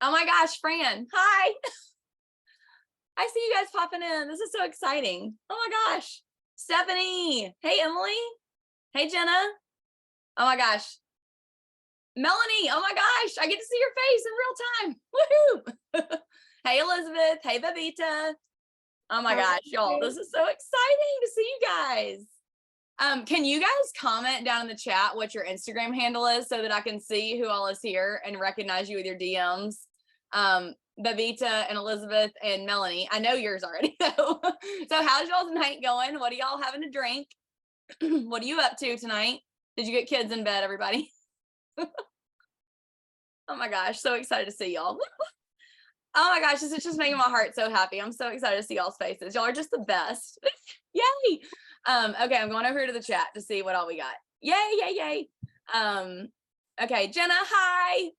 Oh my gosh, Fran. Hi. I see you guys popping in. This is so exciting. Oh my gosh. Stephanie. Hey, Emily. Hey, Jenna. Oh my gosh. Melanie. Oh my gosh. I get to see your face in real time. Woohoo. Hey, Elizabeth. Hey, Babita. Oh my gosh, y'all. This is so exciting to see you guys. Can you guys comment down in the chat what your Instagram handle is so that I can see who all is here and recognize you with your DMs? Babita and Elizabeth and Melanie. I know yours already though. So how's y'all's night going? What are y'all having to drink? What are you up to tonight? Did you get kids in bed, everybody? Oh my gosh, so excited to see y'all. Oh my gosh, this is just making my heart so happy. I'm so excited to see y'all's faces. Y'all are just the best. Yay. Okay, I'm going over here to the chat to see what all we got. Yay. Okay, Jenna, hi.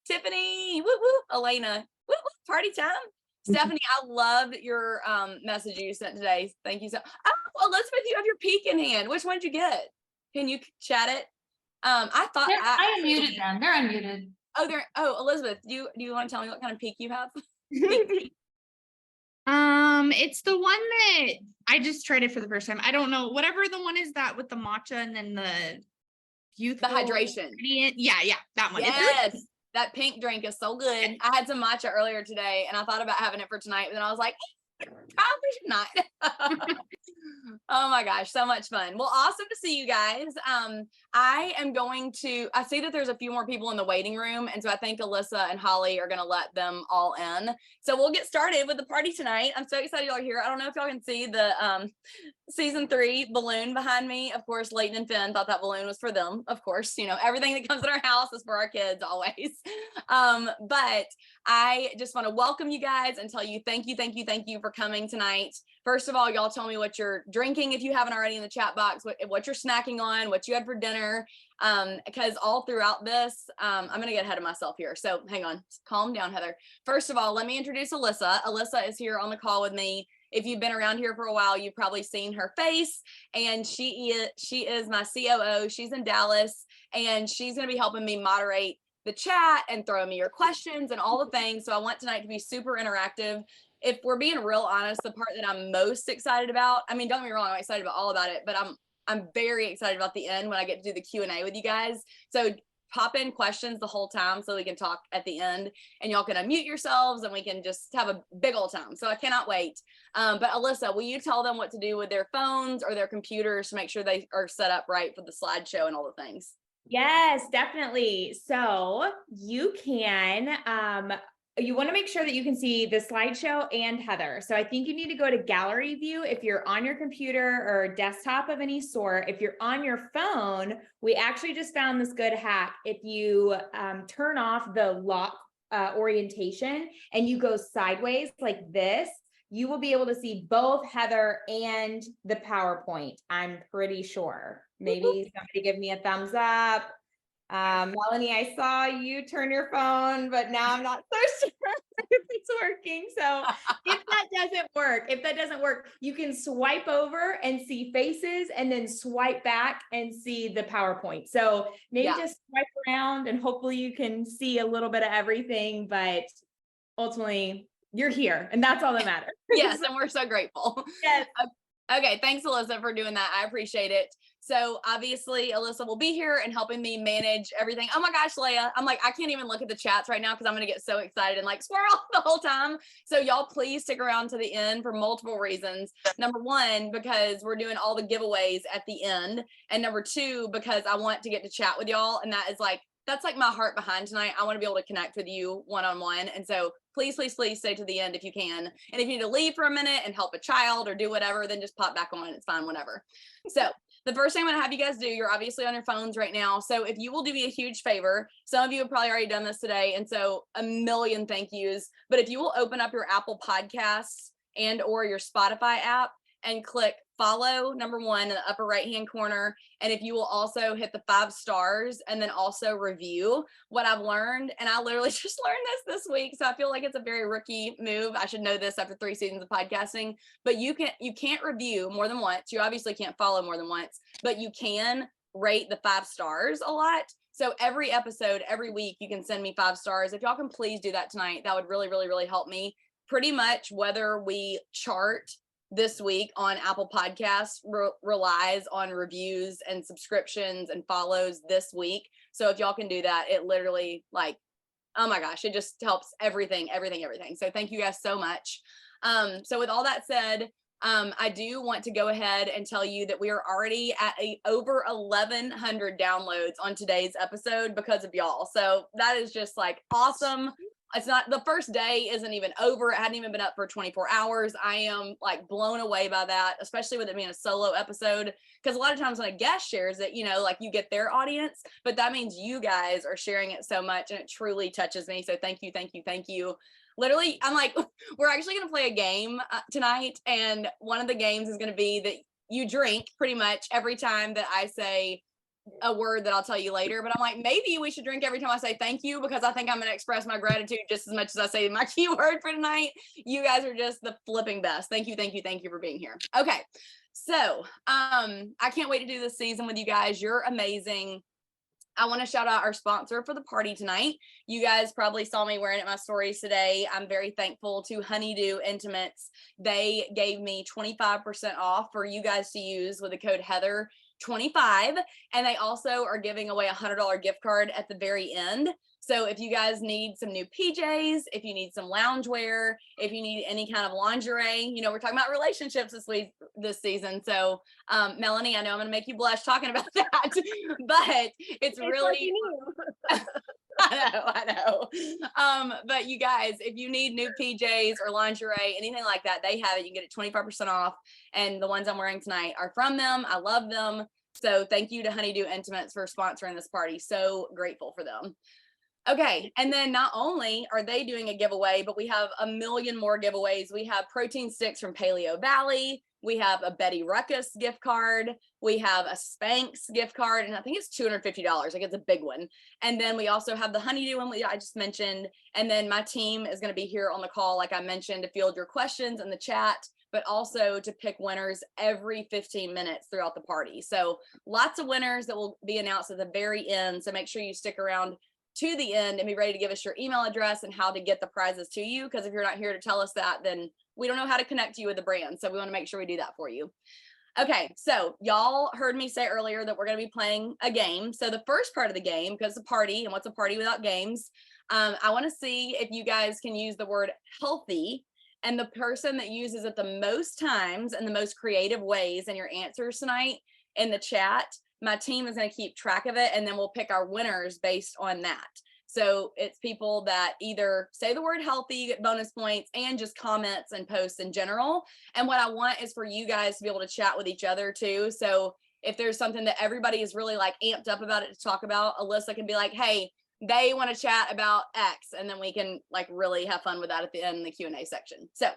Tiffany, woo woo. Elena, woo woo. Party time. Stephanie, I loved your message you sent today. Thank you so. Oh, Elizabeth, you have your peak in hand. Which one did you get? Can you chat it? I thought I unmuted them. They're unmuted. Oh, Elizabeth, do you want to tell me what kind of peak you have? It's the one that I just tried it for the first time. I don't know, whatever the one is that with the matcha and then the youthful hydration. Ingredient. Yeah, that one. Yes, that pink drink is so good. I had some matcha earlier today, and I thought about having it for tonight, but then I was like, probably should not. Oh my gosh, so much fun. Well, awesome to see you guys. I see that there's a few more people in the waiting room, and so I think Alyssa and Holly are going to let them all in. So we'll get started with the party tonight. I'm so excited y'all are here. I don't know if y'all can see the season 3 balloon behind me. Of course, Leighton and Finn thought that balloon was for them. Of course, everything that comes in our house is for our kids always. But I just want to welcome you guys and tell you thank you for coming tonight. First of all, y'all tell me what you're drinking if you haven't already in the chat box, what you're snacking on, what you had for dinner, because all throughout this, I'm going to get ahead of myself here. So hang on, calm down, Heather. First of all, let me introduce Alyssa. Alyssa is here on the call with me. If you've been around here for a while, you've probably seen her face, and she is my COO. She's in Dallas, and she's going to be helping me moderate the chat and throwing me your questions and all the things. So I want tonight to be super interactive. If we're being real honest, the part that I'm most excited about, I mean, don't get me wrong, I'm excited about all about it, but I'm very excited about the end when I get to do the Q&A with you guys. So pop in questions the whole time so we can talk at the end, and y'all can unmute yourselves and we can just have a big old time. So I cannot wait. But Alyssa, will you tell them what to do with their phones or their computers to make sure they are set up right for the slideshow and all the things? Yes, definitely. So you can, you want to make sure that you can see the slideshow and Heather. So I think you need to go to gallery view if you're on your computer or desktop of any sort. If you're on your phone, we actually just found this good hack. If you turn off the lock orientation and you go sideways like this, you will be able to see both Heather and the PowerPoint, I'm pretty sure. Maybe somebody give me a thumbs up. Melanie, I saw you turn your phone, but now I'm not so sure if it's working. So if that doesn't work, you can swipe over and see faces and then swipe back and see the PowerPoint. So maybe just swipe around and hopefully you can see a little bit of everything, but ultimately you're here and that's all that matters. Yes, and we're so grateful. Yes. Okay, thanks Alyssa for doing that. I appreciate it. So obviously Alyssa will be here and helping me manage everything. Oh my gosh, Leia, I'm like, I can't even look at the chats right now because I'm going to get so excited and like squirrel the whole time. So y'all please stick around to the end for multiple reasons. Number one, because we're doing all the giveaways at the end. And number two, because I want to get to chat with y'all. And that's like my heart behind tonight. I want to be able to connect with you one-on-one. And so please stay to the end if you can. And if you need to leave for a minute and help a child or do whatever, then just pop back on. It's fine, whenever. So the first thing I'm going to have you guys do, you're obviously on your phones right now. So if you will do me a huge favor, some of you have probably already done this today. And so a million thank yous. But if you will open up your Apple Podcasts and or your Spotify app and click follow, number one, in the upper right-hand corner. And if you will also hit the 5 stars and then also review what I've learned. And I literally just learned this week. So I feel like it's a very rookie move. I should know this after 3 seasons of podcasting, but you can't review more than once. You obviously can't follow more than once, but you can rate the 5 stars a lot. So every episode, every week, you can send me 5 stars. If y'all can please do that tonight, that would really, really, really help me. Pretty much whether we chart this week on Apple Podcasts relies on reviews and subscriptions and follows this week. So if y'all can do that, it literally, like, oh my gosh, it just helps everything. So thank you guys so much. So with all that said, I do want to go ahead and tell you that we are already at over 1,100 downloads on today's episode because of y'all. So that is just like awesome. It's not, the first day isn't even over. It hadn't even been up for 24 hours. I am like blown away by that, especially with it being a solo episode. Because a lot of times when a guest shares it, you know, like you get their audience, but that means you guys are sharing it so much and it truly touches me. So thank you. Literally, I'm like, we're actually going to play a game tonight. And one of the games is going to be that you drink pretty much every time that I say a word that I'll tell you later. But I'm like, maybe we should drink every time I say thank you, because I think I'm going to express my gratitude just as much as I say my keyword for tonight. You guys are just the flipping best. Thank you for being here. Okay. So I can't wait to do this season with you guys. You're amazing. I want to shout out our sponsor for the party tonight. You guys probably saw me wearing it in my stories today. I'm very thankful to Honeydew Intimates. They gave me 25% off for you guys to use with the code Heather25. And they also are giving away a $100 gift card at the very end. So if you guys need some new PJs, if you need some loungewear, if you need any kind of lingerie, you know, we're talking about relationships this season. So Melanie, I know I'm going to make you blush talking about that, but it's really, I know. But you guys, if you need new PJs or lingerie, anything like that, they have it. You can get it 25% off. And the ones I'm wearing tonight are from them. I love them. So thank you to Honeydew Intimates for sponsoring this party. So grateful for them. Okay, and then not only are they doing a giveaway, but we have a million more giveaways. We have protein sticks from Paleo Valley. We have a Betty Ruckus gift card. We have a Spanx gift card, and I think it's $250. Like, it's a big one. And then we also have the Honeydew one I just mentioned. And then my team is going to be here on the call, like I mentioned, to field your questions in the chat, but also to pick winners every 15 minutes throughout the party. So lots of winners that will be announced at the very end. So make sure you stick around to the end and be ready to give us your email address and how to get the prizes to you. Because if you're not here to tell us that, then we don't know how to connect you with the brand. So we want to make sure we do that for you. Okay, so y'all heard me say earlier that we're going to be playing a game. So the first part of the game, because it's a party, and what's a party without games? I want to see if you guys can use the word healthy, and the person that uses it the most times and the most creative ways in your answers tonight in the chat, my team is going to keep track of it, and then we'll pick our winners based on that. So it's people that either say the word healthy, get bonus points, and just comments and posts in general. And what I want is for you guys to be able to chat with each other too. So if there's something that everybody is really like amped up about it to talk about, Alyssa can be like, hey, they want to chat about X, and then we can like really have fun with that at the end in the Q&A section. So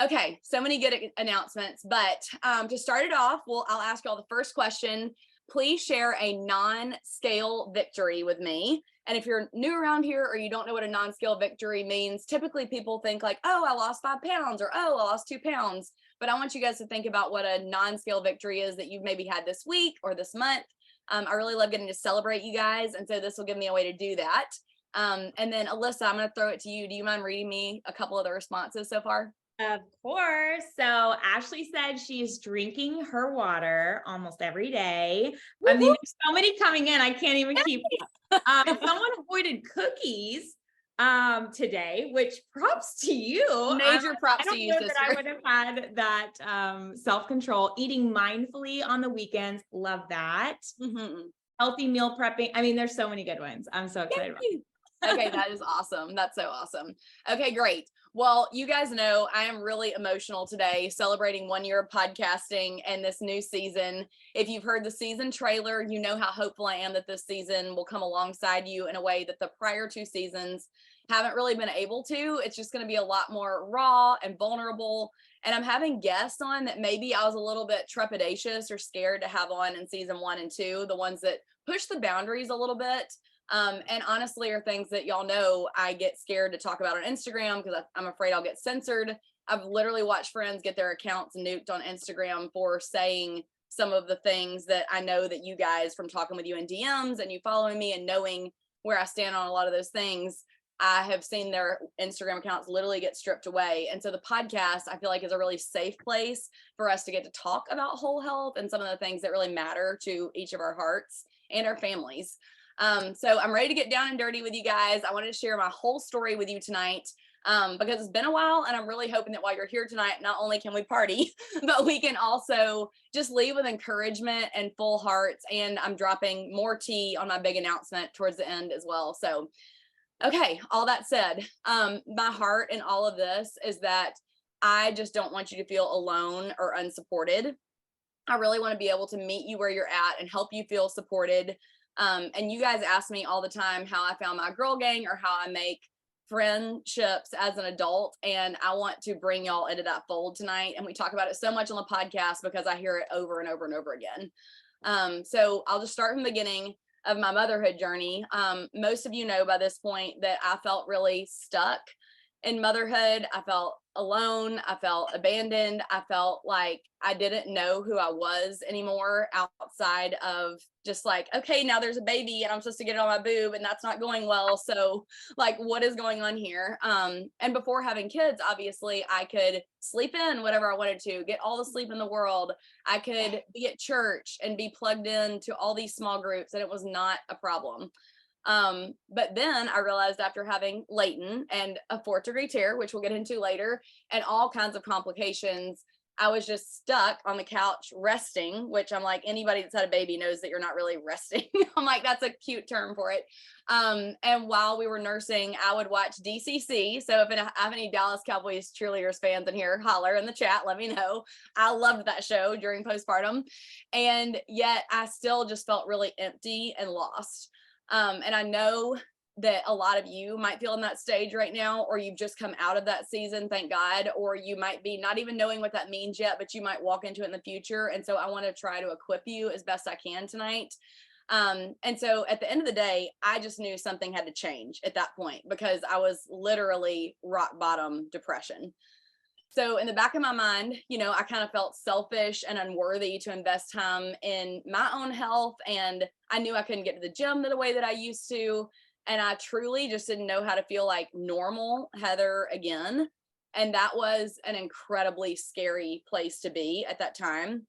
okay, so many good announcements, but to start it off, I'll ask y'all the first question. Please share a non-scale victory with me. And if you're new around here or you don't know what a non-scale victory means, typically people think like, oh, I lost 5 pounds, or oh, I lost 2 pounds. But I want you guys to think about what a non-scale victory is that you've maybe had this week or this month. I really love getting to celebrate you guys. And so this will give me a way to do that. And then Alyssa, I'm going to throw it to you. Do you mind reading me a couple of the responses so far? Of course. So Ashley said she's drinking her water almost every day. I mean, there's so many coming in, I can't even keep up. Someone avoided cookies today, which props to you. Major props to you, sister. I would have had that self-control, eating mindfully on the weekends. Love that. Mm-hmm. Healthy meal prepping. I mean, there's so many good ones. I'm so excited about it. Okay, that is awesome. That's so awesome. Okay, great. Well, you guys know I am really emotional today, celebrating 1 year of podcasting and this new season. If you've heard the season trailer, you know how hopeful I am that this season will come alongside you in a way that the prior 2 seasons haven't really been able to. It's just going to be a lot more raw and vulnerable. And I'm having guests on that maybe I was a little bit trepidatious or scared to have on in season 1 and 2, the ones that push the boundaries a little bit. And honestly are things that y'all know I get scared to talk about on Instagram because I'm afraid I'll get censored. I've literally watched friends get their accounts nuked on Instagram for saying some of the things that I know that you guys, from talking with you in DMs and you following me and knowing where I stand on a lot of those things, I have seen their Instagram accounts literally get stripped away. And so the podcast, I feel like, is a really safe place for us to get to talk about whole health and some of the things that really matter to each of our hearts and our families. So I'm ready to get down and dirty with you guys. I wanted to share my whole story with you tonight because it's been a while, and I'm really hoping that while you're here tonight, not only can we party, but we can also just leave with encouragement and full hearts. And I'm dropping more tea on my big announcement towards the end as well. So okay, all that said, my heart in all of this is that I just don't want you to feel alone or unsupported. I really want to be able to meet you where you're at and help you feel supported. And you guys ask me all the time how I found my girl gang or how I make friendships as an adult. And I want to bring y'all into that fold tonight. And we talk about it so much on the podcast because I hear it over and over and over again. So I'll just start from the beginning of my motherhood journey. Most of you know by this point that I felt really stuck in motherhood. I felt alone. I felt abandoned. I felt like I didn't know who I was anymore outside of just like, okay, now there's a baby and I'm supposed to get it on my boob and that's not going well. So like, what is going on here? And before having kids, obviously I could sleep in whatever I wanted to, get all the sleep in the world. I could be at church and be plugged in to all these small groups and it was not a problem. But then I realized after having Leighton and a 4th degree tear, which we'll get into later, and all kinds of complications, I was just stuck on the couch resting, which I'm like, anybody that's had a baby knows that you're not really resting. I'm like, that's a cute term for it. And while we were nursing, I would watch DCC. So if I have any Dallas Cowboys cheerleaders fans in here, holler in the chat, let me know. I loved that show during postpartum. And yet I still just felt really empty and lost. And I know that a lot of you might feel in that stage right now, or you've just come out of that season, thank God, or you might be not even knowing what that means yet, but you might walk into it in the future. And so I want to try to equip you as best I can tonight. And so at the end of the day, I just knew something had to change at that point because I was literally rock bottom depression. So in the back of my mind, you know, I kind of felt selfish and unworthy to invest time in my own health. And I knew I couldn't get to the gym the way that I used to. And I truly just didn't know how to feel like normal Heather again. And that was an incredibly scary place to be at that time.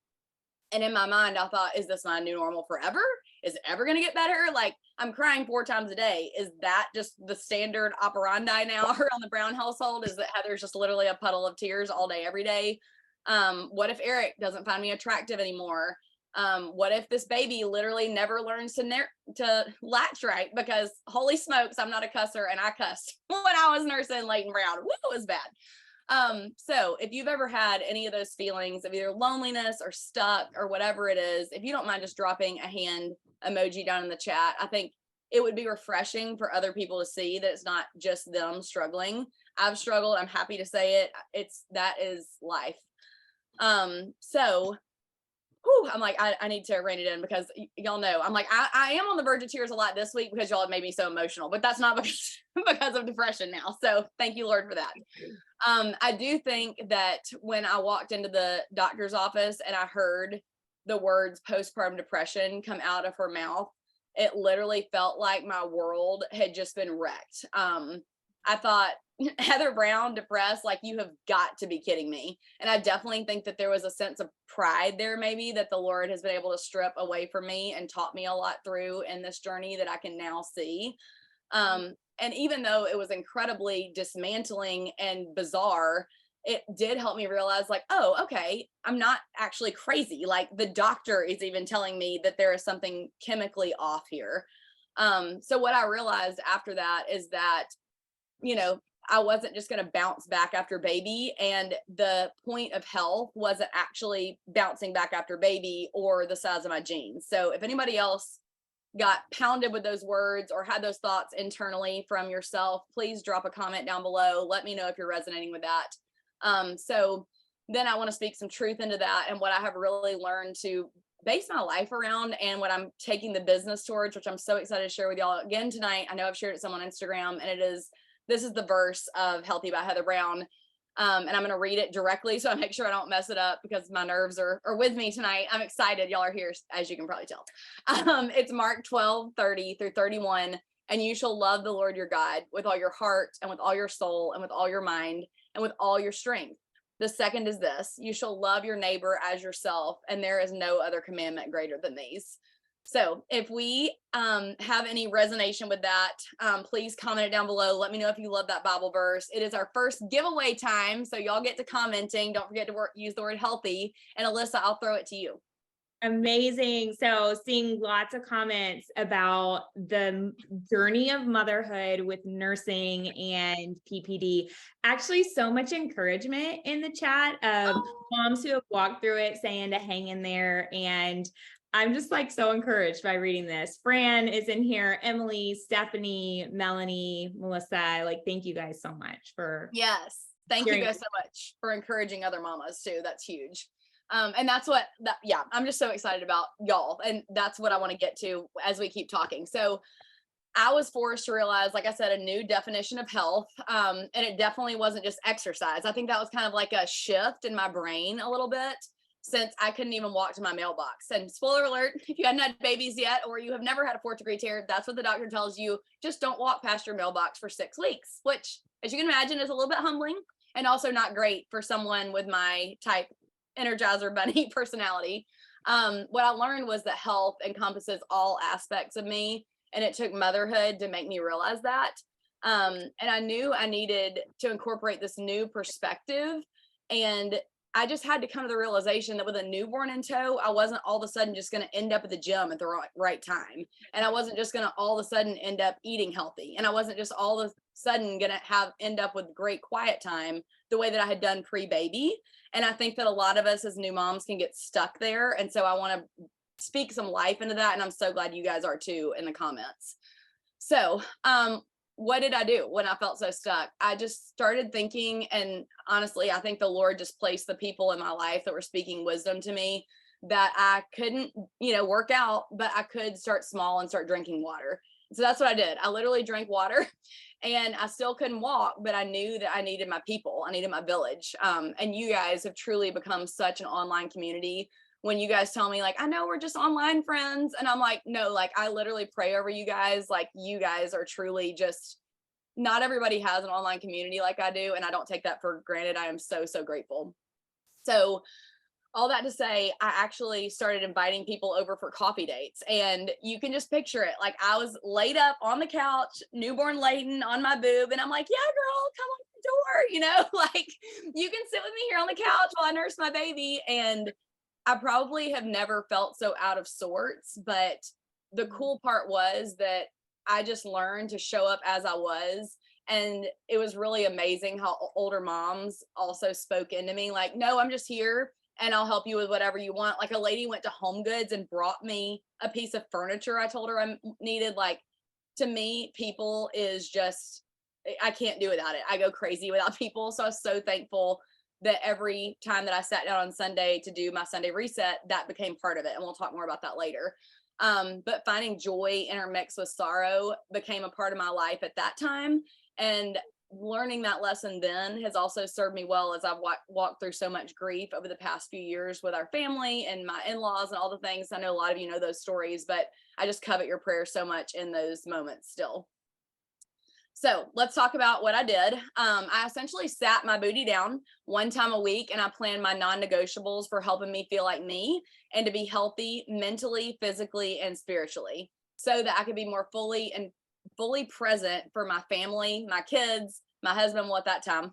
And in my mind, I thought, is this my new normal forever? Is it ever going to get better? Like, I'm crying 4 times a day. Is that just the standard operandi now around the Brown household? Is that Heather's just literally a puddle of tears all day, every day? What if Eric doesn't find me attractive anymore? What if this baby literally never learns to latch right? Because holy smokes, I'm not a cusser and I cussed when I was nursing Leighton Brown. Woo, it was bad. So if you've ever had any of those feelings of either loneliness or stuck or whatever it is, if you don't mind just dropping a hand emoji down in the chat, I think it would be refreshing for other people to see that it's not just them struggling. I've struggled. I'm happy to say it. That is life. So I'm like, I need to rein it in because y'all know, I'm like, I am on the verge of tears a lot this week because y'all have made me so emotional, but that's not because of depression now. So thank you, Lord, for that. I do think that when I walked into the doctor's office and I heard the words postpartum depression come out of her mouth, it literally felt like my world had just been wrecked. I thought, Heather Brown depressed, like, you have got to be kidding me. And I definitely think that there was a sense of pride there, maybe, that the Lord has been able to strip away from me and taught me a lot through in this journey that I can now see. And even though it was incredibly dismantling and bizarre, it did help me realize, like, oh, okay, I'm not actually crazy. Like, the doctor is even telling me that there is something chemically off here. So what I realized after that is that, you know, I wasn't just going to bounce back after baby, and the point of health wasn't actually bouncing back after baby or the size of my jeans. So if anybody else got pounded with those words or had those thoughts internally from yourself, please drop a comment down below. Let me know if you're resonating with that. So then I want to speak some truth into that and what I have really learned to base my life around and what I'm taking the business towards, which I'm so excited to share with y'all again tonight. I know I've shared it some on Instagram, and this is the verse of Healthy by Heather Brown. And I'm going to read it directly so I make sure I don't mess it up because my nerves are with me tonight. I'm excited. Y'all are here, as you can probably tell. It's Mark 12:30-31. And you shall love the Lord your God with all your heart and with all your soul and with all your mind and with all your strength. The second is this: you shall love your neighbor as yourself. And there is no other commandment greater than these. So if we have any resonation with that, please comment it down below. Let me know if you love that Bible verse. It is our first giveaway time, so y'all get to commenting. Don't forget to use the word healthy. And Alyssa, I'll throw it to you. Amazing. So seeing lots of comments about the journey of motherhood with nursing and PPD. Actually, so much encouragement in the chat of moms who have walked through it saying to hang in there. And I'm just like so encouraged by reading this. Fran is in here, Emily, Stephanie, Melanie, Melissa. Like, thank you guys so much for. Yes. Thank you guys so much for encouraging other mamas too. That's huge. And that's I'm just so excited about y'all. And that's what I want to get to as we keep talking. So I was forced to realize, like I said, a new definition of health. And it definitely wasn't just exercise. I think that was kind of like a shift in my brain a little bit, since I couldn't even walk to my mailbox. And spoiler alert, if you hadn't had babies yet, or you have never had a 4th degree tear, that's what the doctor tells you. Just don't walk past your mailbox for 6 weeks, which, as you can imagine, is a little bit humbling and also not great for someone with my type Energizer Bunny personality. What I learned was that health encompasses all aspects of me, and it took motherhood to make me realize that. And I knew I needed to incorporate this new perspective, and I just had to come to the realization that with a newborn in tow, I wasn't all of a sudden just going to end up at the gym at the right time. And I wasn't just going to all of a sudden end up eating healthy. And I wasn't just all of a sudden going to end up with great quiet time the way that I had done pre-baby. And I think that a lot of us as new moms can get stuck there. And so I want to speak some life into that. And I'm so glad you guys are too in the comments. So, what did I do when I felt so stuck? I just started thinking, and honestly, I think the Lord just placed the people in my life that were speaking wisdom to me, that I couldn't, work out, but I could start small and start drinking water. So that's what I did. I literally drank water, and I still couldn't walk, but I knew that I needed my people. I needed my village. And you guys have truly become such an online community. When you guys tell me, like, I know we're just online friends, and I'm like, no, like, I literally pray over you guys. Like, you guys are truly just, not everybody has an online community like I do, and I don't take that for granted. I am so, so grateful. So all that to say, I actually started inviting people over for coffee dates, and you can just picture it. Like, I was laid up on the couch, newborn Layton on my boob, and I'm like, yeah, girl, come on the door, like, you can sit with me here on the couch while I nurse my baby. And I probably have never felt so out of sorts, but the cool part was that I just learned to show up as I was. And it was really amazing how older moms also spoke into me, like, no, I'm just here and I'll help you with whatever you want. Like, a lady went to Home Goods and brought me a piece of furniture I told her I needed. Like, to me, people is just, I can't do without it. I go crazy without people. So I was so thankful that every time that I sat down on Sunday to do my Sunday reset, that became part of it. And we'll talk more about that later. But finding joy intermixed with sorrow became a part of my life at that time. And learning that lesson then has also served me well as I've walked through so much grief over the past few years with our family and my in-laws and all the things. I know a lot of you know those stories, but I just covet your prayers so much in those moments still. So let's talk about what I did. I essentially sat my booty down one time a week, and I planned my non-negotiables for helping me feel like me and to be healthy mentally, physically, and spiritually, so that I could be more fully present for my family, my kids, my husband. Well, at that time,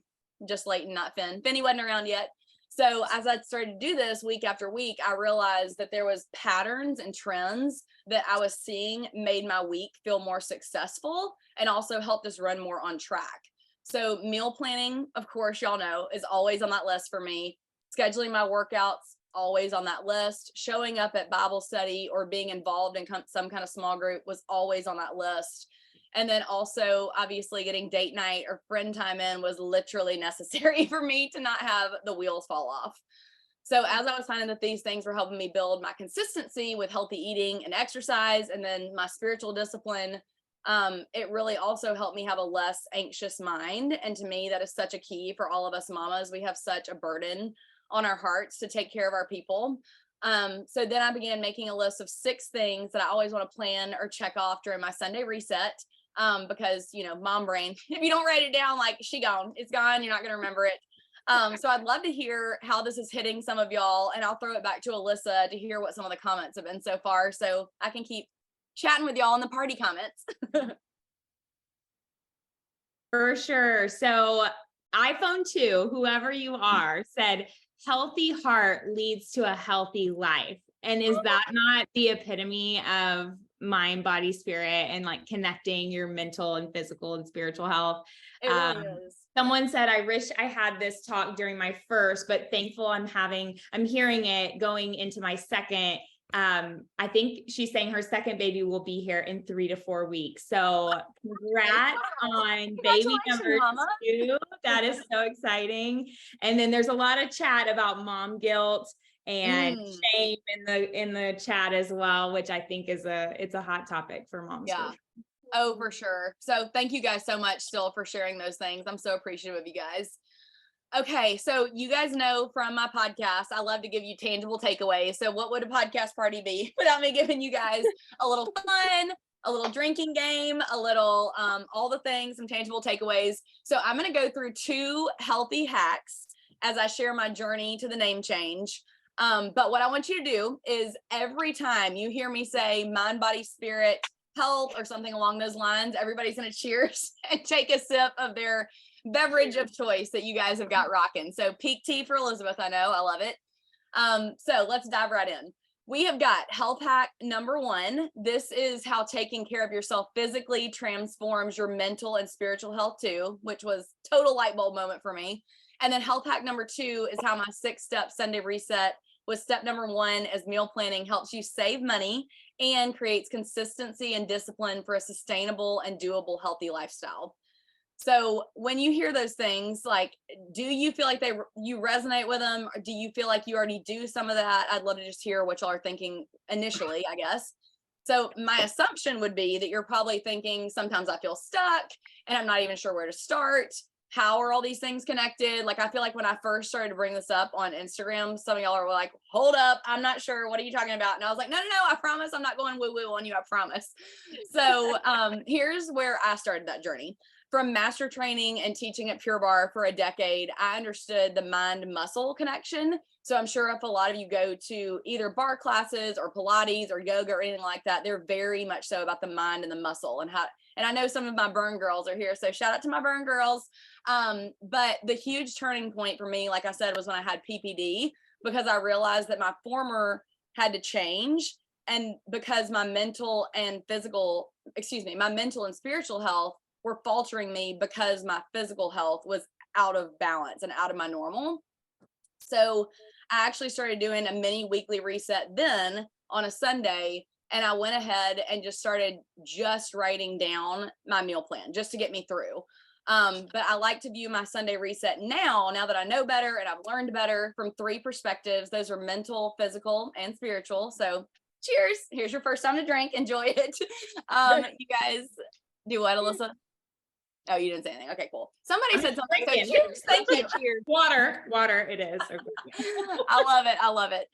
just Layton, not Finn. Finny wasn't around yet. So as I started to do this week after week, I realized that there was patterns and trends that I was seeing made my week feel more successful and also helped us run more on track. So meal planning, of course, y'all know, is always on that list for me. Scheduling my workouts, always on that list. Showing up at Bible study or being involved in some kind of small group was always on that list. And then also, obviously, getting date night or friend time in was literally necessary for me to not have the wheels fall off. So as I was finding that these things were helping me build my consistency with healthy eating and exercise, and then my spiritual discipline, it really also helped me have a less anxious mind. And to me, that is such a key for all of us mamas. We have such a burden on our hearts to take care of our people. So then I began making a list of 6 things that I always want to plan or check off during my Sunday reset. Because, you know, mom brain, if you don't write it down, like she gone, it's gone. You're not going to remember it. So I'd love to hear how this is hitting some of y'all, and I'll throw it back to Alyssa to hear what some of the comments have been so far, so I can keep chatting with y'all in the party comments. For sure. So iPhone 2, whoever you are, said healthy heart leads to a healthy life. And is that not the epitome of mind, body, spirit, and like connecting your mental and physical and spiritual health? It really is. Someone said, I wish I had this talk during my first, but thankful I'm hearing it going into my second. I think she's saying her second baby will be here in 3 to 4 weeks. So congrats on baby number Mama. 2. That is so exciting. And then there's a lot of chat about mom guilt and shame in the chat as well, which I think is it's a hot topic for moms. Yeah. Oh, for sure. So thank you guys so much still for sharing those things. I'm so appreciative of you guys. Okay, so you guys know from my podcast, I love to give you tangible takeaways. So what would a podcast party be without me giving you guys a little fun, a little drinking game, a little all the things, some tangible takeaways. So I'm going to go through 2 healthy hacks as I share my journey to the name change. But what I want you to do is every time you hear me say mind, body, spirit, health, or something along those lines, everybody's going to cheers and take a sip of their beverage of choice that you guys have got rocking. So peak tea for Elizabeth. I know, I love it. So let's dive right in. We have got health hack number 1. This is how taking care of yourself physically transforms your mental and spiritual health too, which was total light bulb moment for me. And then health hack number 2 is how my 6-step Sunday reset with step number 1 as meal planning helps you save money and creates consistency and discipline for a sustainable and doable healthy lifestyle. So when you hear those things, like, do you feel like you resonate with them, or do you feel like you already do some of that? I'd love to just hear what y'all are thinking initially, I guess. So my assumption would be that you're probably thinking, sometimes I feel stuck and I'm not even sure where to start. How are all these things connected? Like, I feel like when I first started to bring this up on Instagram, some of y'all are like, hold up, I'm not sure. What are you talking about? And I was like, no, I promise I'm not going woo woo on you. I promise. So here's where I started that journey. From master training and teaching at Pure Barre for a decade, I understood the mind-muscle connection. So I'm sure if a lot of you go to either barre classes or Pilates or yoga or anything like that, they're very much so about the mind and the muscle and how. And I know some of my burn girls are here, so shout out to my burn girls. But the huge turning point for me, like I said, was when I had PPD, because I realized that my former had to change. And because my mental and spiritual health were faltering me because my physical health was out of balance and out of my normal. So I actually started doing a mini weekly reset then on a Sunday, and I went ahead and just started writing down my meal plan just to get me through. But I like to view my Sunday reset now that I know better and I've learned better, from 3 perspectives. Those are mental, physical, and spiritual. So cheers. Here's your first time to drink. Enjoy it. You guys do what, Alyssa? Oh, you didn't say anything. Okay, cool. Somebody said something. So cheers. Thank you. Cheers. Water. It is. I love it.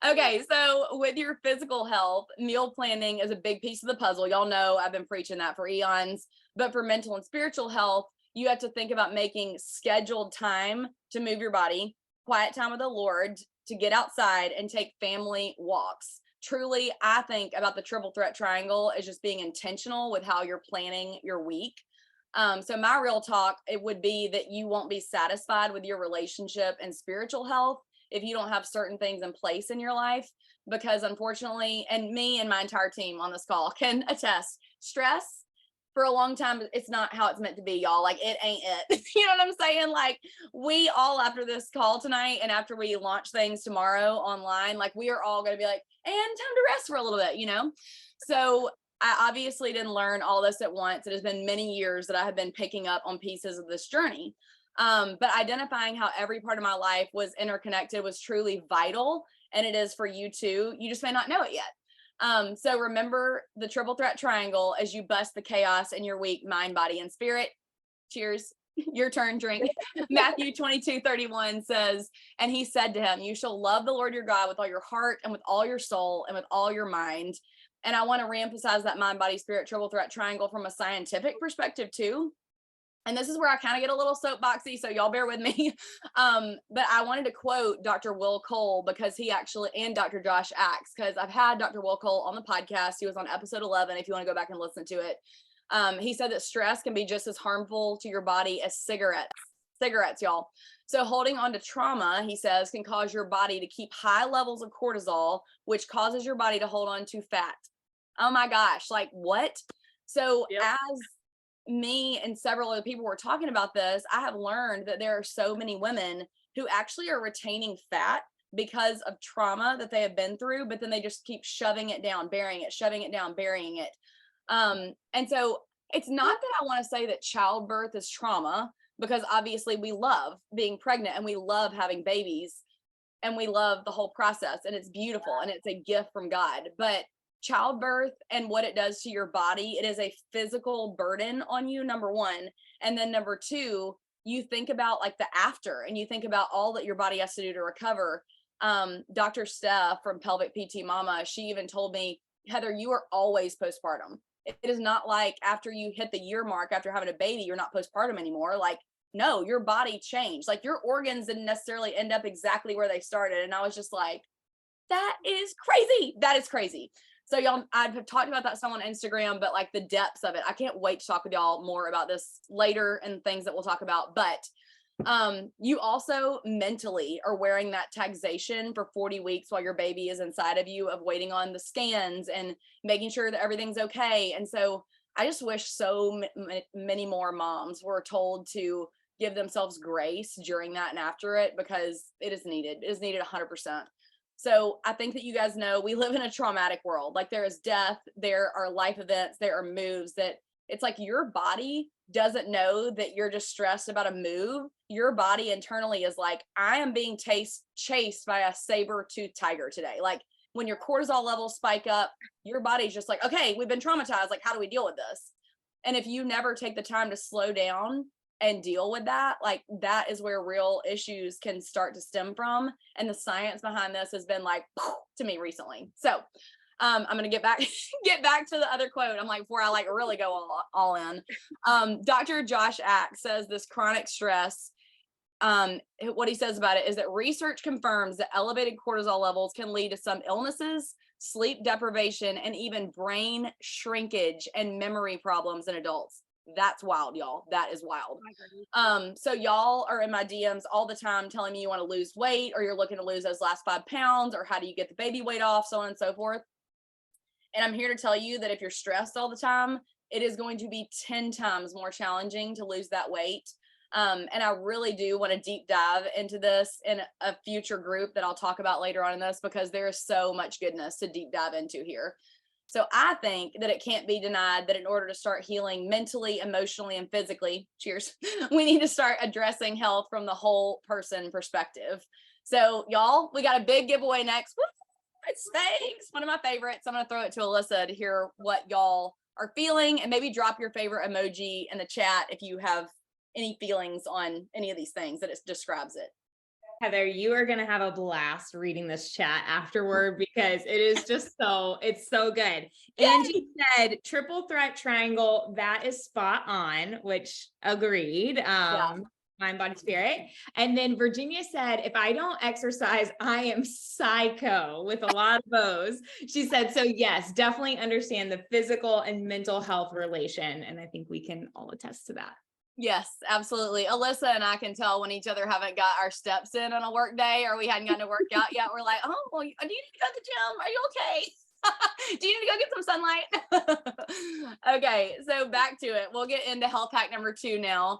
Okay, so with your physical health, meal planning is a big piece of the puzzle. Y'all know I've been preaching that for eons. But for mental and spiritual health, you have to think about making scheduled time to move your body, quiet time with the Lord, to get outside and take family walks. Truly, I think about the triple threat triangle as just being intentional with how you're planning your week. So my real talk, it would be that you won't be satisfied with your relationship and spiritual health if you don't have certain things in place in your life, because unfortunately, and me and my entire team on this call can attest, stress for a long time, it's not how it's meant to be, y'all. Like, it ain't it. You know what I'm saying? Like, we all, after this call tonight and after we launch things tomorrow online, like, we are all going to be like, and time to rest for a little bit, you know? So I obviously didn't learn all this at once. It has been many years that I have been picking up on pieces of this journey. But identifying how every part of my life was interconnected was truly vital. And it is for you too. You just may not know it yet. So remember the triple threat triangle as you bust the chaos in your weak mind, body, and spirit. Cheers. Your turn, drink. Matthew 22:31 says, and he said to him, you shall love the Lord your God with all your heart and with all your soul and with all your mind. And I want to reemphasize that mind, body, spirit, triple threat triangle from a scientific perspective too. And this is where I kind of get a little soapboxy, so y'all bear with me. But I wanted to quote Dr. Will Cole because he actually, and Dr. Josh Axe, because I've had Dr. Will Cole on the podcast. He was on episode 11, if you want to go back and listen to it. He said that stress can be just as harmful to your body as cigarettes, y'all. So holding on to trauma, he says, can cause your body to keep high levels of cortisol, which causes your body to hold on to fat. Oh my gosh, like what? So as me and several other people were talking about this, I have learned that there are so many women who actually are retaining fat because of trauma that they have been through, but then they just keep shoving it down, burying it, shoving it down, burying it. And so it's not that I want to say that childbirth is trauma, because obviously we love being pregnant and we love having babies and we love the whole process and it's beautiful and it's a gift from God. But childbirth and what it does to your body, it is a physical burden on you, number one. And then number two, you think about like the after and you think about all that your body has to do to recover. Dr. Steph from Pelvic PT Mama, she even told me, Heather, you are always postpartum. It is not like after you hit the year mark, after having a baby, you're not postpartum anymore. Like, no, your body changed. Like your organs didn't necessarily end up exactly where they started. And I was just like, that is crazy. That is crazy. So y'all, I've talked about that some on Instagram, but like the depths of it, I can't wait to talk with y'all more about this later and things that we'll talk about. But you also mentally are wearing that taxation for 40 weeks while your baby is inside of you, of waiting on the scans and making sure that everything's okay. And so I just wish so many more moms were told to give themselves grace during that and after it, because it is needed. It is needed 100%. So I think that you guys know we live in a traumatic world. Like there is death, there are life events, there are moves that it's like your body doesn't know that you're just stressed about a move. Your body internally is like, I am being chased by a saber-toothed tiger today. Like when your cortisol levels spike up, your body's just like, okay, we've been traumatized. Like, how do we deal with this? And if you never take the time to slow down and deal with that, like that is where real issues can start to stem from. And the science behind this has been like to me recently. So I'm going to get back to the other quote. I'm like, before I like really go all in, Dr. Josh Axe says this chronic stress, what he says about it is that research confirms that elevated cortisol levels can lead to some illnesses, sleep deprivation, and even brain shrinkage and memory problems in adults. That's wild, y'all. That is wild. So y'all are in my DMs all the time telling me you want to lose weight or you're looking to lose those last 5 pounds or how do you get the baby weight off, so on and so forth. And I'm here to tell you that if you're stressed all the time, it is going to be 10 times more challenging to lose that weight. And I really do want to deep dive into this in a future group that I'll talk about later on in this, because there is so much goodness to deep dive into here. So I think that it can't be denied that in order to start healing mentally, emotionally, and physically, cheers, we need to start addressing health from the whole person perspective. So y'all, we got a big giveaway next. Woo! It's thanks. One of my favorites. I'm going to throw it to Alyssa to hear what y'all are feeling, and maybe drop your favorite emoji in the chat if you have any feelings on any of these things that it describes it. Heather, you are going to have a blast reading this chat afterward, because it is just it's so good. Yay! Angie said triple threat triangle. That is spot on, which agreed. Mind, body, spirit. And then Virginia said, if I don't exercise, I am psycho, with a lot of O's. She said, so yes, definitely understand the physical and mental health relation. And I think we can all attest to that. Yes, absolutely. Alyssa and I can tell when each other haven't got our steps in on a work day, or we hadn't gotten to work out yet. We're like, oh, well, do you need to go to the gym? Are you okay? Do you need to go get some sunlight? Okay, so back to it. We'll get into health hack number 2 now.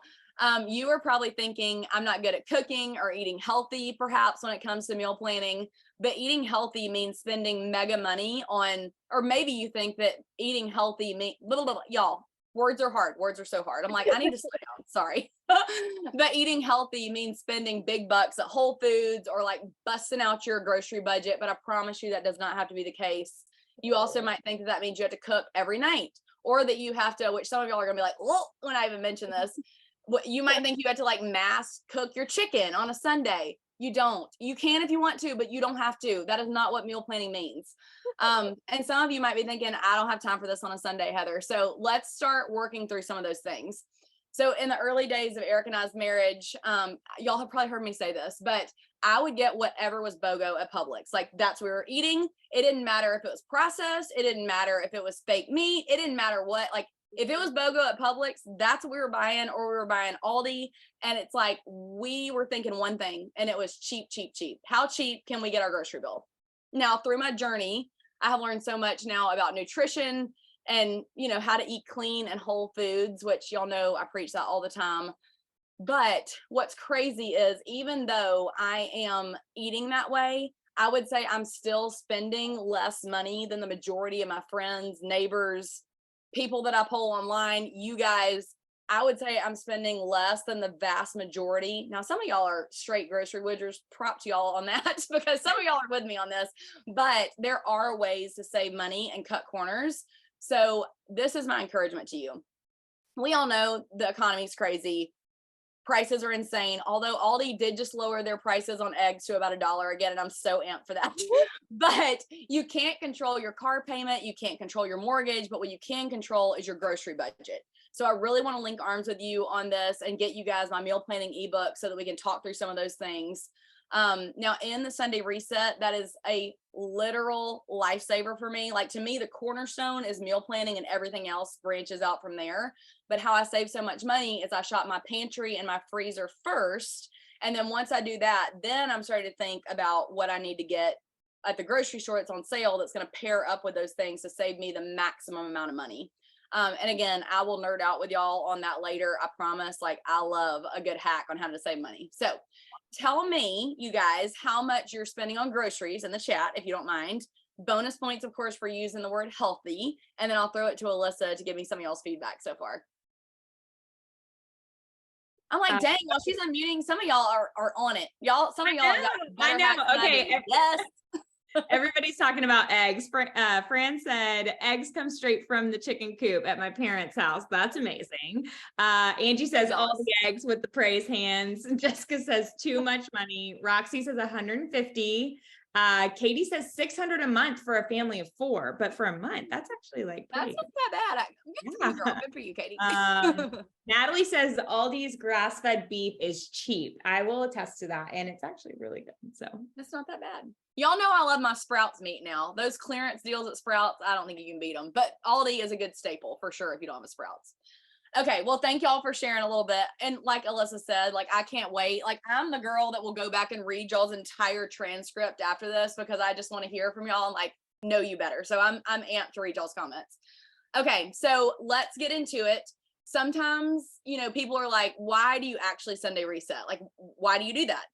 You are probably thinking, I'm not good at cooking or eating healthy, perhaps when it comes to meal planning, but eating healthy means spending mega money on, or maybe you think that eating healthy means, y'all, words are hard. Words are so hard. I'm like, I need to slow down. Sorry. But eating healthy means spending big bucks at Whole Foods or like busting out your grocery budget. But I promise you that does not have to be the case. You also might think that that means you have to cook every night, or that you have to, which some of y'all are gonna be like, well, when I even mention this, you might think you have to like mass cook your chicken on a Sunday. You don't. You can if you want to, but you don't have to. That is not what meal planning means. And some of you might be thinking, I don't have time for this on a Sunday, Heather. So let's start working through some of those things. So in the early days of Eric and I's marriage, y'all have probably heard me say this, but I would get whatever was BOGO at Publix. Like that's what we were eating. It didn't matter if it was processed. It didn't matter if it was fake meat. It didn't matter what, like if it was BOGO at Publix, that's what we were buying, or we were buying Aldi. And it's like, we were thinking one thing, and it was cheap, cheap, cheap. How cheap can we get our grocery bill? Now, through my journey, I have learned so much now about nutrition and, you know, how to eat clean and whole foods, which y'all know I preach that all the time. But what's crazy is, even though I am eating that way, I would say I'm still spending less money than the majority of my friends, neighbors, people that I poll online, you guys. I would say I'm spending less than the vast majority. Now, some of y'all are straight grocery widgers. Prop to y'all on that, because some of y'all are with me on this, but there are ways to save money and cut corners. So this is my encouragement to you. We all know the economy is crazy. Prices are insane. Although Aldi did just lower their prices on eggs to about $1 again, and I'm so amped for that. But you can't control your car payment. You can't control your mortgage, but what you can control is your grocery budget. So I really want to link arms with you on this and get you guys my meal planning ebook so that we can talk through some of those things. Now in the Sunday reset, that is a literal lifesaver for me. Like, to me, the cornerstone is meal planning, and everything else branches out from there. But how I save so much money is I shop my pantry and my freezer first. And then once I do that, then I'm starting to think about what I need to get at the grocery store that's on sale that's going to pair up with those things to save me the maximum amount of money. And again, I will nerd out with y'all on that later. I promise. Like, I love a good hack on how to save money. So tell me, you guys, how much you're spending on groceries in the chat, if you don't mind. Bonus points, of course, for using the word healthy. And then I'll throw it to Alyssa to give me some of y'all's feedback so far. I'm like, dang, while she's unmuting, some of y'all are on it. Y'all, some of y'all got better hacks than I do. Yes. Everybody's talking about eggs. Fran said eggs come straight from the chicken coop at my parents' house. That's amazing. Angie says all the eggs with the praise hands. Jessica says too much money. Roxy says 150. Katie says 600 a month for a family of 4, but for a month, that's actually like pretty. That's not that bad. Girl. Good for you, Katie. Natalie says Aldi's grass-fed beef is cheap. I will attest to that, and it's actually really good. So it's not that bad. Y'all know I love my Sprouts meat now. Those clearance deals at Sprouts, I don't think you can beat them. But Aldi is a good staple for sure if you don't have a Sprouts. Okay, well, thank y'all for sharing a little bit. And like Alyssa said, like, I can't wait. Like, I'm the girl that will go back and read y'all's entire transcript after this, because I just want to hear from y'all and like know you better. So I'm amped to read y'all's comments. Okay, so let's get into it. Sometimes, you know, people are like, why do you actually Sunday reset? Like, why do you do that?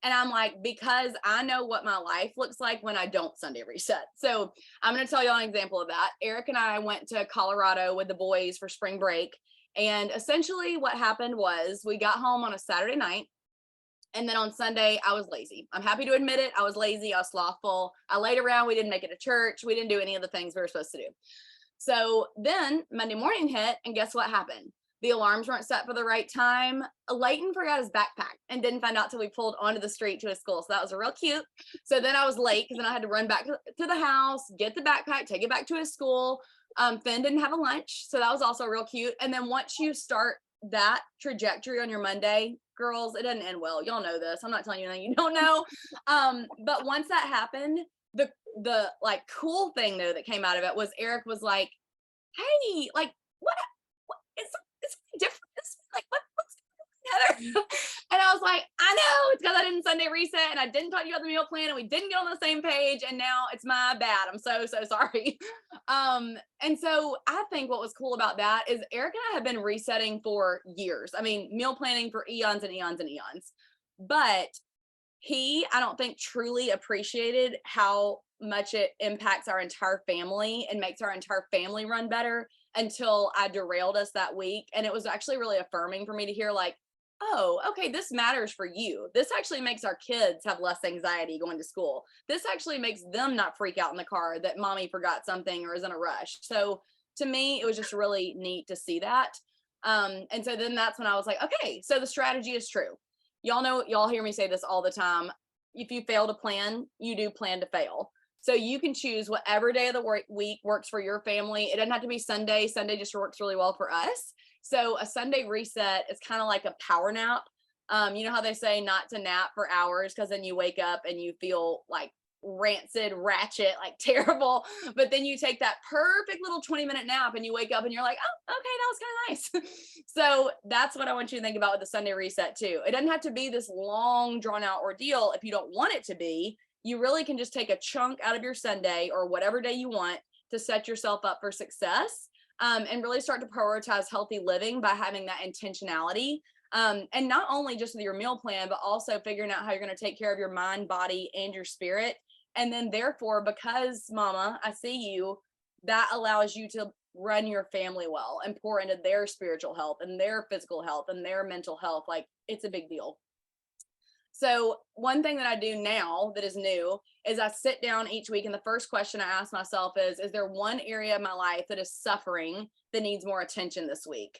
And I'm like, because I know what my life looks like when I don't Sunday reset. So I'm going to tell y'all an example of that. Eric and I went to Colorado with the boys for spring break. And essentially what happened was we got home on a Saturday night. And then on Sunday, I was lazy. I'm happy to admit it. I was lazy. I was slothful. I laid around. We didn't make it to church. We didn't do any of the things we were supposed to do. So then Monday morning hit, and guess what happened? The alarms weren't set for the right time. Layton forgot his backpack and didn't find out till we pulled onto the street to his school. So that was real cute. So then I was late because then I had to run back to the house, get the backpack, take it back to his school. Finn didn't have a lunch. So that was also real cute. And then once you start that trajectory on your Monday, girls, it doesn't end well. Y'all know this. I'm not telling you anything you don't know. But once that happened, the like cool thing though that came out of it was Eric was like, hey, like what is different? Like what's Heather? And I was like, I know, it's because I didn't Sunday reset and I didn't talk to you about the meal plan and we didn't get on the same page, and now it's my bad. I'm so sorry. And so I think what was cool about that is Eric and I have been resetting for years. I mean, meal planning for eons and eons and eons. But I don't think truly appreciated how much it impacts our entire family and makes our entire family run better until I derailed us that week. And it was actually really affirming for me to hear, like, oh, okay, this matters for you. This actually makes our kids have less anxiety going to school. This actually makes them not freak out in the car that mommy forgot something or is in a rush. So to me, it was just really neat to see that. And so then that's when I was like, okay, so the strategy is true. Y'all know, y'all hear me say this all the time. If you fail to plan, you do plan to fail. So you can choose whatever day of the week works for your family. It doesn't have to be Sunday. Sunday just works really well for us. So a Sunday reset is kind of like a power nap. You know how they say not to nap for hours because then you wake up and you feel like rancid, ratchet, like terrible. But then you take that perfect little 20-minute nap and you wake up and you're like, oh, okay, that was kind of nice. So that's what I want you to think about with the Sunday reset too. It doesn't have to be this long, drawn out ordeal if you don't want it to be. You really can just take a chunk out of your Sunday or whatever day you want to set yourself up for success, and really start to prioritize healthy living by having that intentionality. And not only just with your meal plan, but also figuring out how you're going to take care of your mind, body, and your spirit. And then therefore, because mama, I see you, that allows you to run your family well and pour into their spiritual health and their physical health and their mental health. Like, it's a big deal. So one thing that I do now that is new is I sit down each week and the first question I ask myself is there one area of my life that is suffering that needs more attention this week?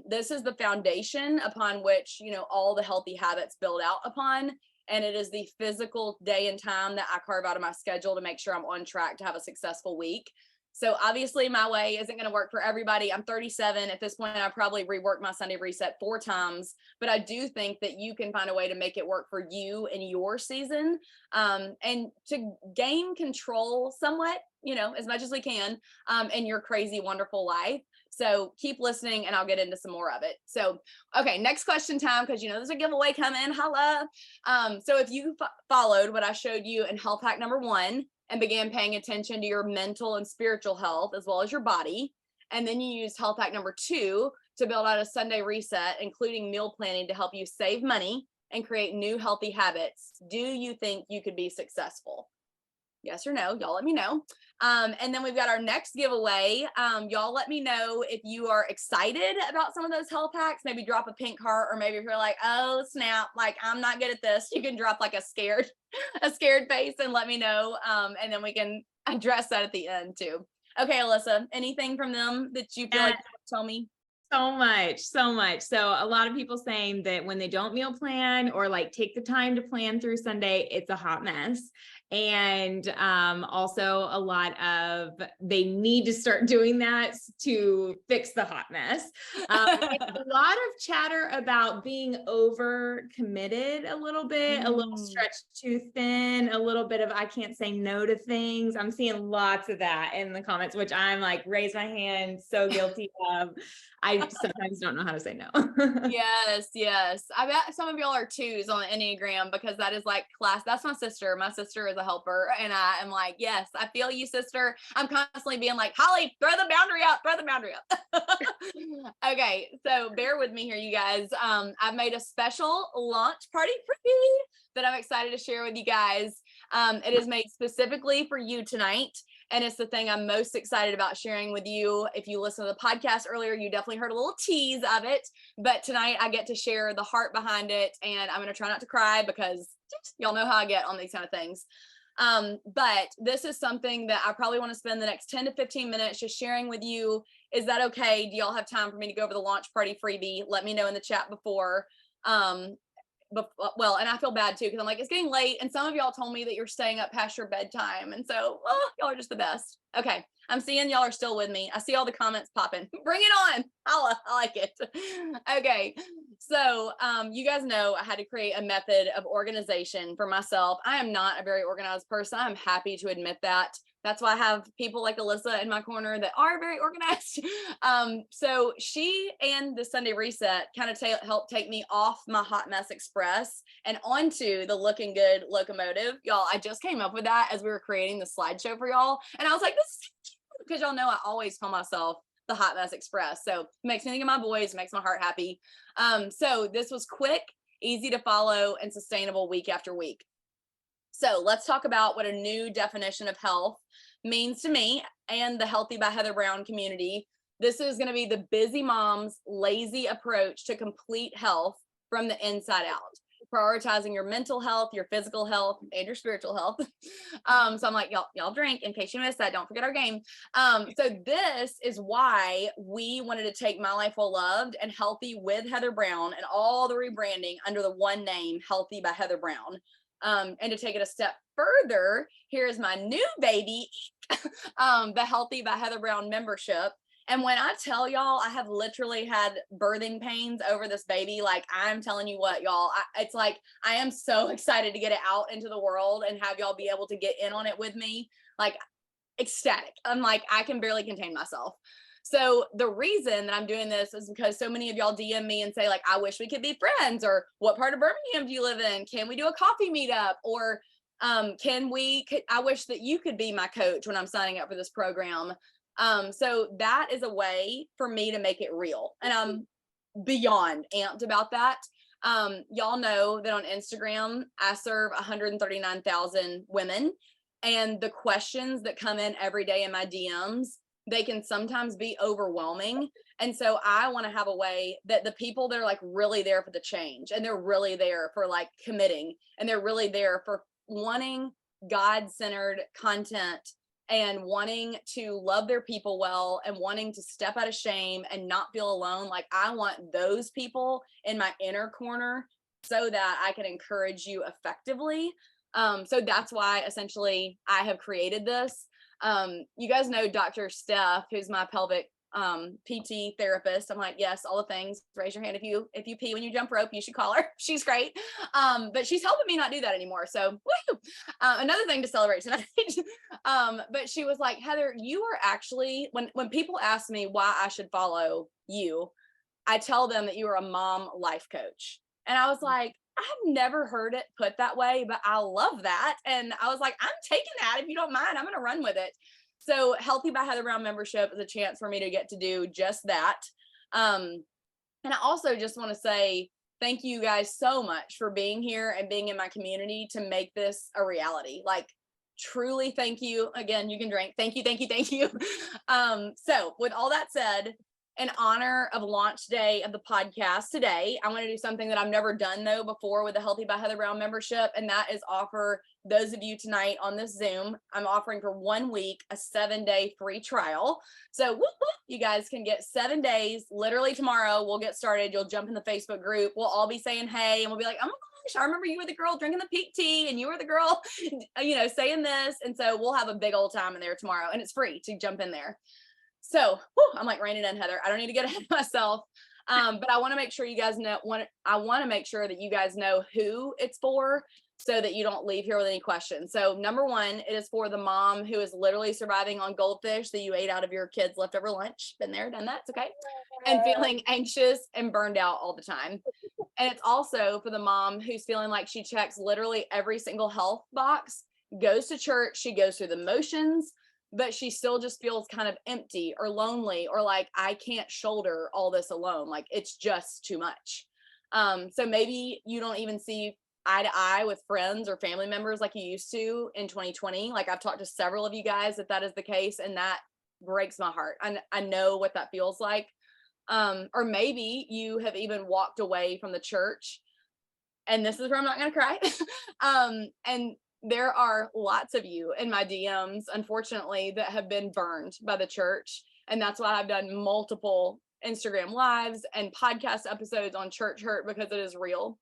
This is the foundation upon which, you know, all the healthy habits build out upon. And it is the physical day and time that I carve out of my schedule to make sure I'm on track to have a successful week. So obviously my way isn't going to work for everybody. I'm 37 at this point. I probably reworked my Sunday reset 4 times, but I do think that you can find a way to make it work for you and your season, and to gain control somewhat, you know, as much as we can, in your crazy, wonderful life. So keep listening and I'll get into some more of it. So, okay, next question time, because you know there's a giveaway coming. Holla. So if you followed what I showed you in health hack number 1, and began paying attention to your mental and spiritual health as well as your body. And then you used health hack number 2 to build out a Sunday reset, including meal planning to help you save money and create new healthy habits. Do you think you could be successful? Yes or no? Y'all let me know. And then we've got our next giveaway. Y'all let me know if you are excited about some of those health hacks. Maybe drop a pink heart, or maybe if you're like, oh snap, like I'm not good at this, you can drop like a scared face and let me know. And then we can address that at the end too. Okay, Alyssa, anything from them that you feel like you want to tell me? So much. So a lot of people saying that when they don't meal plan or like take the time to plan through Sunday, it's a hot mess. And also a lot of they need to start doing that to fix the hot mess. A lot of chatter about being over committed a little bit, a little stretched too thin, a little bit of I can't say no to things. I'm seeing lots of that in the comments, which I'm like, raise my hand, so guilty of. I sometimes don't know how to say no. Yes. I bet some of y'all are 2s on the Enneagram, because that is like class. That's my sister. My sister is a helper. And I am like, yes, I feel you, sister. I'm constantly being like, Holly, throw the boundary up. Okay. So bear with me here, you guys. I've made a special launch party freebie that I'm excited to share with you guys. It is made specifically for you tonight. And it's the thing I'm most excited about sharing with you. If you listened to the podcast earlier, you definitely heard a little tease of it. But tonight I get to share the heart behind it. And I'm going to try not to cry because y'all know how I get on these kind of things. But this is something that I probably want to spend the next 10 to 15 minutes just sharing with you. Is that okay? Do y'all have time for me to go over the launch party freebie? Let me know in the chat before. Well, and I feel bad too, because I'm like, it's getting late, and some of y'all told me that you're staying up past your bedtime, and so y'all are just the best. Okay, I'm seeing y'all are still with me. I see all the comments popping. Bring it on. I like it. Okay, so you guys know I had to create a method of organization for myself. I am not a very organized person. I'm happy to admit that. That's why I have people like Alyssa in my corner that are very organized. So she and the Sunday reset kind of helped take me off my hot mess express and onto the looking good locomotive. Y'all, I just came up with that as we were creating the slideshow for y'all. And I was like, this is cute, because y'all know I always call myself the hot mess express. So it makes me think of my boys, makes my heart happy. So this was quick, easy to follow, and sustainable week after week. So let's talk about what a new definition of health means to me and the Healthy by Heather Brown community. This is going to be the busy mom's lazy approach to complete health from the inside out, prioritizing your mental health, your physical health, and your spiritual health. So I'm like, y'all drink in case you missed that. Don't forget our game. So this is why we wanted to take My Life Well Loved and Healthy with Heather Brown and all the rebranding under the one name, Healthy by Heather Brown. And to take it a step further, here's my new baby, the Healthy by Heather Brown membership. And when I tell y'all, I have literally had birthing pains over this baby. Like, I'm telling you what, y'all, it's like, I am so excited to get it out into the world and have y'all be able to get in on it with me. Like, ecstatic. I'm like, I can barely contain myself. So the reason that I'm doing this is because so many of y'all DM me and say, like, I wish we could be friends, or what part of Birmingham do you live in? Can we do a coffee meetup? Or I wish that you could be my coach when I'm signing up for this program. So that is a way for me to make it real. And I'm beyond amped about that. Y'all know that on Instagram, I serve 139,000 women, and the questions that come in every day in my DMs, they can sometimes be overwhelming. And so I want to have a way that the people that are like really there for the change, and they're really there for like committing, and they're really there for wanting God-centered content and wanting to love their people well and wanting to step out of shame and not feel alone. Like, I want those people in my inner corner so that I can encourage you effectively. So that's why essentially I have created this. You guys know Dr. Steph, who's my pelvic PT therapist. I'm like, yes, all the things. Raise your hand if you pee when you jump rope. You should call her. She's great. But she's helping me not do that anymore. So woo! Another thing to celebrate tonight. But she was like, Heather, you are actually, when people ask me why I should follow you, I tell them that you are a mom life coach. And I was like, I've never heard it put that way, but I love that. And I was like, I'm taking that. If you don't mind, I'm going to run with it. So Healthy by Heather Brown membership is a chance for me to get to do just that. And I also just want to say thank you guys so much for being here and being in my community to make this a reality. Like, truly, thank you. Again, you can drink. Thank you, thank you, thank you. So with all that said, in honor of launch day of the podcast today, I want to do something that I've never done though before with the Healthy by Heather Brown membership. And that is offer those of you tonight on this Zoom, I'm offering for 1 week, a 7-day free trial. So whoop, whoop, you guys can get 7 days. Literally tomorrow we'll get started. You'll jump in the Facebook group. We'll all be saying, hey, and we'll be like, oh my gosh, I remember you were the girl drinking the peak tea and you were the girl, saying this. And so we'll have a big old time in there tomorrow, and it's free to jump in there. So I'm like reining in, Heather. I don't need to get ahead of myself. But I want to make sure you guys know, I want to make sure that you guys know who it's for so that you don't leave here with any questions. So number one, it is for the mom who is literally surviving on goldfish that you ate out of your kids' leftover lunch. Been there, done that. It's okay. And feeling anxious and burned out all the time. And it's also for the mom who's feeling like she checks literally every single health box, goes to church, she goes through the motions, but she still just feels kind of empty or lonely, or like, I can't shoulder all this alone. Like, it's just too much. So maybe you don't even see eye to eye with friends or family members like you used to in 2020. Like, I've talked to several of you guys that is the case, and that breaks my heart. I know what that feels like. Or maybe you have even walked away from the church, and this is where I'm not going to cry. And there are lots of you in my DMs, unfortunately, that have been burned by the church. And that's why I've done multiple Instagram lives and podcast episodes on church hurt, because it is real.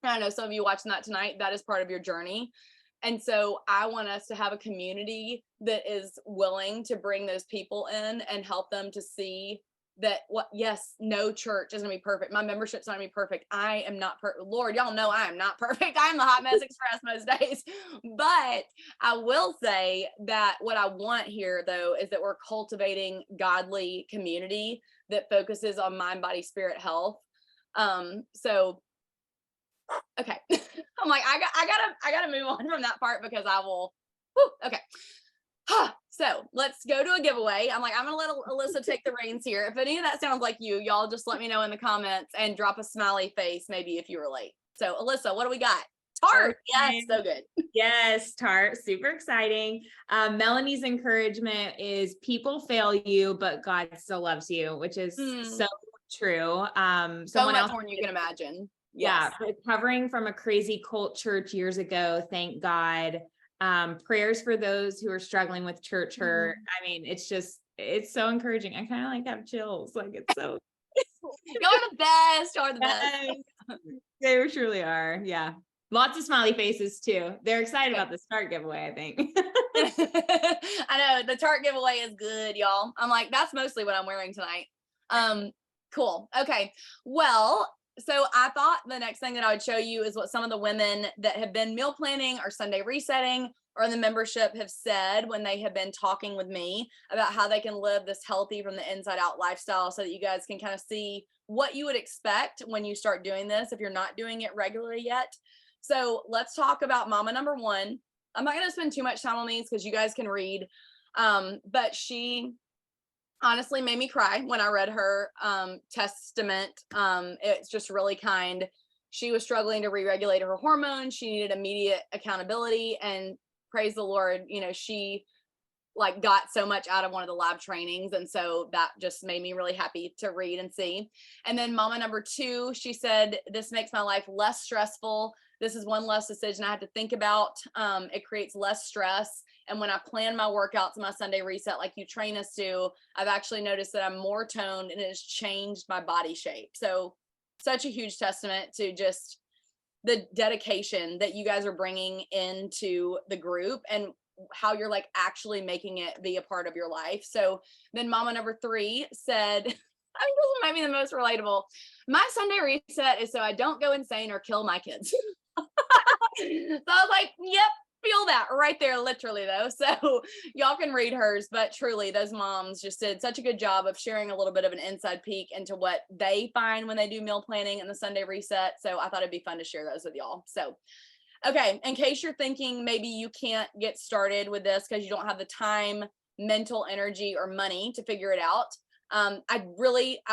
And I know some of you watching that tonight, that is part of your journey. And so I want us to have a community that is willing to bring those people in and help them to see that yes, no church is gonna be perfect. My membership's not gonna be perfect. I am not perfect. Lord, y'all know I am not perfect. I'm the hot mess express most days. But I will say that what I want here though is that we're cultivating godly community that focuses on mind, body, spirit health. So okay. I'm like, I gotta move on from that part because I will. Okay. So let's go to a giveaway. I'm like, I'm gonna let Alyssa take the reins here. If any of that sounds like you, y'all just let me know in the comments and drop a smiley face maybe if you relate. So Alyssa, what do we got? Tart. Yes, so good. Yes, tart, super exciting. Melanie's encouragement is people fail you, but God still loves you, which is so true. So Someone much else, more than you can imagine. yeah, Yes. recovering from a crazy cult church years ago. Thank God. Prayers for those who are struggling with church hurt. I mean, it's so encouraging. I kind of like have chills. Like it's so. Y'all are the best. Y'all are the best. Yes, they truly are. Yeah. Lots of smiley faces too. They're excited about the Start giveaway, I think. I know the Tart giveaway is good, y'all. I'm like, that's mostly what I'm wearing tonight. Cool. Okay. Well, so I thought the next thing that I would show you is what some of the women that have been meal planning or Sunday resetting or in the membership have said when they have been talking with me about how they can live this healthy from the inside out lifestyle, so that you guys can kind of see what you would expect when you start doing this if you're not doing it regularly yet. So let's talk about mama number one. I'm not going to spend too much time on these because you guys can read. But she honestly made me cry when I read her testament. It's just really kind. She was struggling to re-regulate her hormones. She needed immediate accountability, and praise the Lord, you know, she like got so much out of one of the lab trainings. And so that just made me really happy to read and see. And then mama number two, she said, this makes my life less stressful. This is one less decision I have to think about. It creates less stress. And when I plan my workouts and my Sunday reset, like you train us to, I've actually noticed that I'm more toned and it has changed my body shape. So such a huge testament to just the dedication that you guys are bringing into the group and how you're like actually making it be a part of your life. So then mama number three said, I think this might be the most relatable. My Sunday reset is so I don't go insane or kill my kids. So I was like, yep, feel that right there, literally though. So y'all can read hers, but truly those moms just did such a good job of sharing a little bit of an inside peek into what they find when they do meal planning and the Sunday reset. So I thought it'd be fun to share those with y'all. So okay, in case you're thinking maybe you can't get started with this because you don't have the time, mental energy, or money to figure it out, I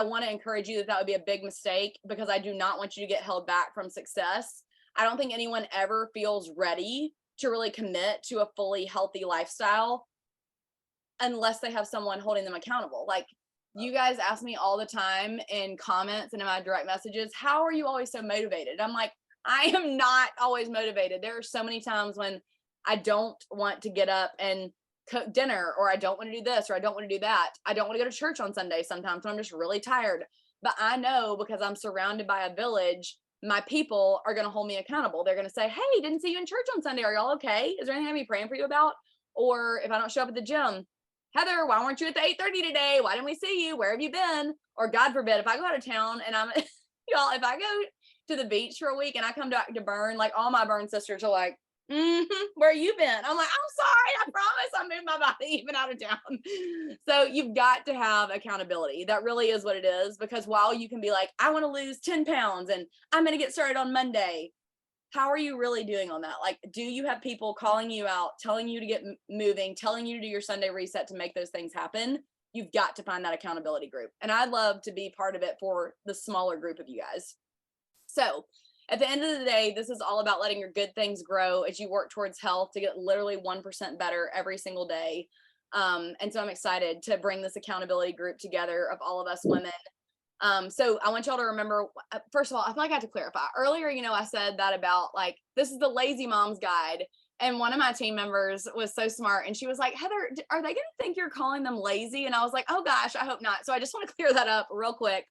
want to encourage you that would be a big mistake, because I do not want you to get held back from success. I don't think anyone ever feels ready to really commit to a fully healthy lifestyle unless they have someone holding them accountable. Like, you guys ask me all the time in comments and in my direct messages, how are you always so motivated? I'm like, I am not always motivated. There are so many times when I don't want to get up and cook dinner, or I don't want to do this, or I don't want to do that. I don't want to go to church on Sunday sometimes when I'm just really tired. But I know, because I'm surrounded by a village, my people are going to hold me accountable. They're going to say, hey, didn't see you in church on Sunday. Are y'all okay? Is there anything I be praying for you about? Or if I don't show up at the gym, Heather, why weren't you at the 8:30 today? Why didn't we see you? Where have you been? Or God forbid, if I go out of town and I'm, y'all, if I go to the beach for a week and I come back to Burn, like all my Burn sisters are like, where you been? I'm like, I'm sorry, I promise I moved my body even out of town. So you've got to have accountability. That really is what it is, because while you can be like, I want to lose 10 pounds and I'm going to get started on Monday, how are you really doing on that? Like, do you have people calling you out, telling you to get moving, telling you to do your Sunday reset to make those things happen? You've got to find that accountability group. And I'd love to be part of it for the smaller group of you guys. So at the end of the day, this is all about letting your good things grow as you work towards health to get literally 1% better every single day. And so I'm excited to bring this accountability group together of all of us women. So I want y'all to remember, first of all, I feel like I have to clarify. Earlier, you know, I said that about like, this is the lazy mom's guide. And one of my team members was so smart. And she was like, Heather, are they going to think you're calling them lazy? And I was like, oh gosh, I hope not. So I just want to clear that up real quick.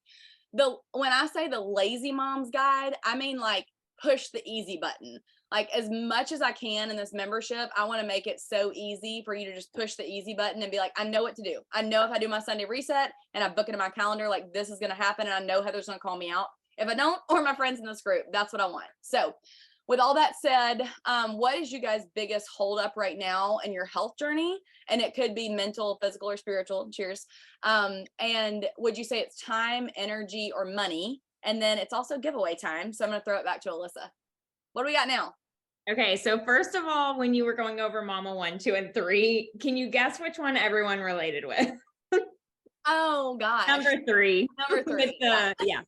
When I say the lazy mom's guide, I mean like push the easy button. Like, as much as I can in this membership, I want to make it so easy for you to just push the easy button and be like, I know what to do. I know if I do my Sunday reset and I book it in my calendar, like this is going to happen. And I know Heather's going to call me out if I don't, or my friends in this group. That's what I want. So with all that said, what is you guys' biggest holdup right now in your health journey? And it could be mental, physical, or spiritual. Cheers. And would you say it's time, energy, or money? And then it's also giveaway time. So I'm going to throw it back to Alyssa. What do we got now? Okay, so first of all, when you were going over Mama 1, 2, and 3, can you guess which one everyone related with? Oh gosh. Number 3. Number 3. Yeah.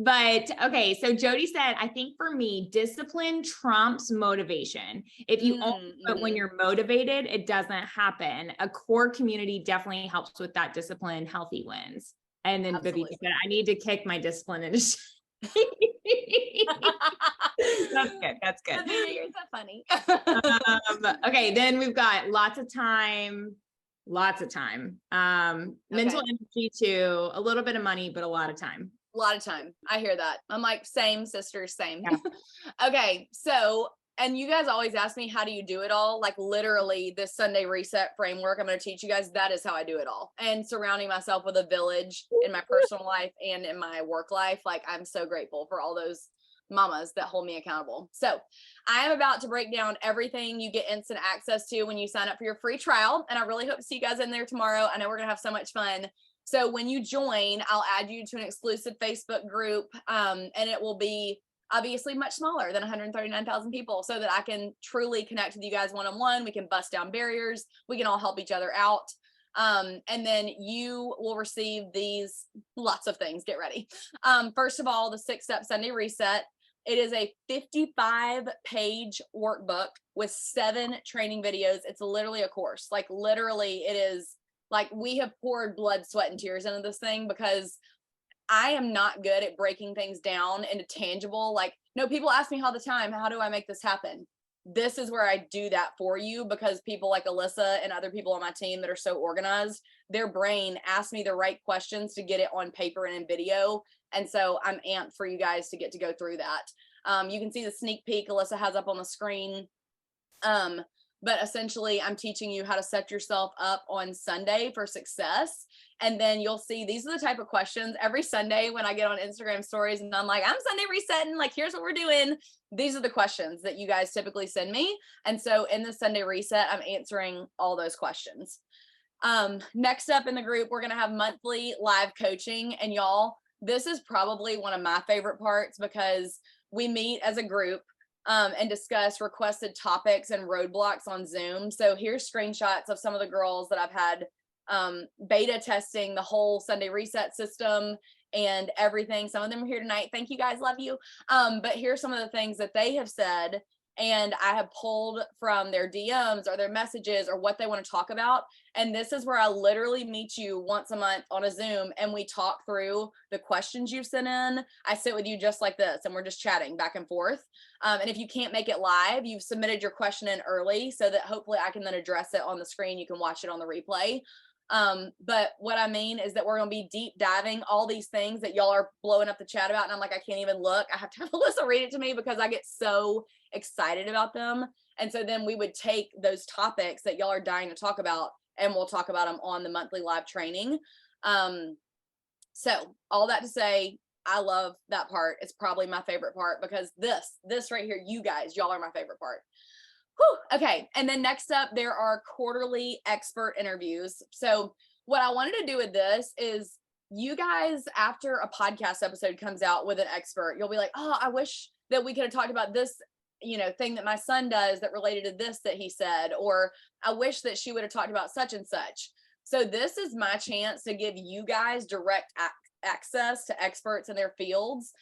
But okay, so Jody said, I think for me, discipline trumps motivation. If you only do it when you're motivated, it doesn't happen. A core community definitely helps with that discipline, healthy wins. And then Vivi said, I need to kick my discipline into That's good. That's good. You're so funny. Okay, then we've got lots of time. Mental energy too, a little bit of money, but a lot of time. A lot of time. I hear that. I'm like, same sisters, same. Yeah. Okay. So, and you guys always ask me, how do you do it all? Like literally this Sunday reset framework I'm going to teach you guys. That is how I do it all. And surrounding myself with a village in my personal life and in my work life. Like I'm so grateful for all those mamas that hold me accountable. So I am about to break down everything you get instant access to when you sign up for your free trial. And I really hope to see you guys in there tomorrow. I know we're going to have so much fun. So when you join, I'll add you to an exclusive Facebook group, and it will be obviously much smaller than 139,000 people so that I can truly connect with you guys one-on-one. We can bust down barriers. We can all help each other out. And then you will receive these lots of things. Get ready. First of all, the 6-step Sunday reset. It is a 55-page workbook with 7 training videos. It's literally a course. Like literally it is like we have poured blood, sweat, and tears into this thing because I am not good at breaking things down into tangible. Like, no, people ask me all the time, how do I make this happen? This is where I do that for you because people like Alyssa and other people on my team that are so organized, their brain asks me the right questions to get it on paper and in video. And so I'm amped for you guys to get to go through that. You can see the sneak peek Alyssa has up on the screen. But essentially I'm teaching you how to set yourself up on Sunday for success. And then you'll see these are the type of questions every Sunday when I get on Instagram stories and I'm like, I'm Sunday resetting, like, here's what we're doing. These are the questions that you guys typically send me. And so in the Sunday reset, I'm answering all those questions. Next up in the group, we're going to have monthly live coaching. And y'all, this is probably one of my favorite parts because we meet as a group and discuss requested topics and roadblocks on Zoom. So here's screenshots of some of the girls that I've had beta testing the whole Sunday reset system and everything. Some of them are here tonight. Thank you guys. Love you. But here's some of the things that they have said and I have pulled from their DMs or their messages or what they want to talk about. And this is where I literally meet you once a month on a Zoom and we talk through the questions you've sent in. I sit with you just like this and we're just chatting back and forth. And if you can't make it live, you've submitted your question in early so that hopefully I can then address it on the screen. You can watch it on the replay. But what I mean is that we're going to be deep diving all these things that y'all are blowing up the chat about. And I'm like, I can't even look. I have to have Alyssa read it to me because I get so excited about them. And so then we would take those topics that y'all are dying to talk about and we'll talk about them on the monthly live training. So all that to say, I love that part. It's probably my favorite part because this right here, you guys, y'all are my favorite part. Whew, okay. And then next up, there are quarterly expert interviews. So what I wanted to do with this is you guys, after a podcast episode comes out with an expert, you'll be like, oh, I wish that we could have talked about this, thing that my son does that related to this that he said, or I wish that she would have talked about such and such. So this is my chance to give you guys direct access to experts in their fields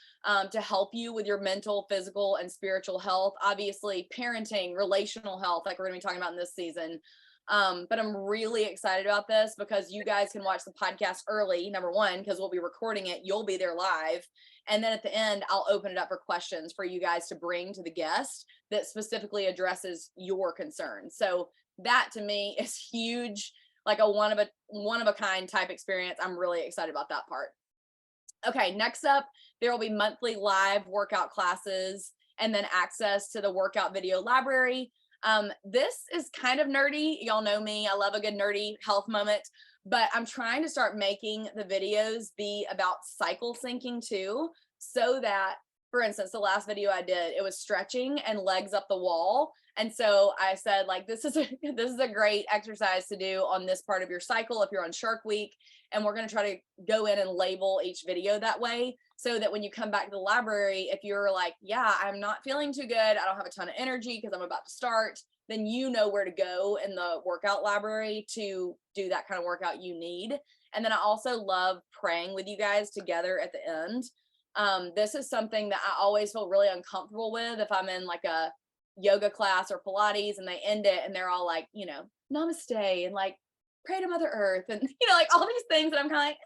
to help you with your mental, physical, and spiritual health. Obviously, parenting, relational health, like we're going to be talking about in this season. But I'm really excited about this because you guys can watch the podcast early, number one, because we'll be recording it. You'll be there live. And then at the end, I'll open it up for questions for you guys to bring to the guest that specifically addresses your concerns. So that to me is huge, like a one of a kind type experience. I'm really excited about that part. Okay, next up, there will be monthly live workout classes and then access to the workout video library. This is kind of nerdy. Y'all know me. I love a good nerdy health moment, but I'm trying to start making the videos be about cycle syncing too, so that, for instance, the last video I did, it was stretching and legs up the wall. And so I said, like, this is a great exercise to do on this part of your cycle if you're on Shark Week. And we're going to try to go in and label each video that way so that when you come back to the library, if you're like, yeah, I'm not feeling too good, I don't have a ton of energy because I'm about to start, then you know where to go in the workout library to do that kind of workout you need. And then I also love praying with you guys together at the end. This is something that I always feel really uncomfortable with if I'm in like a yoga class or Pilates and they end it and they're all like, namaste and like pray to Mother Earth and, like all these things that I'm kind of like,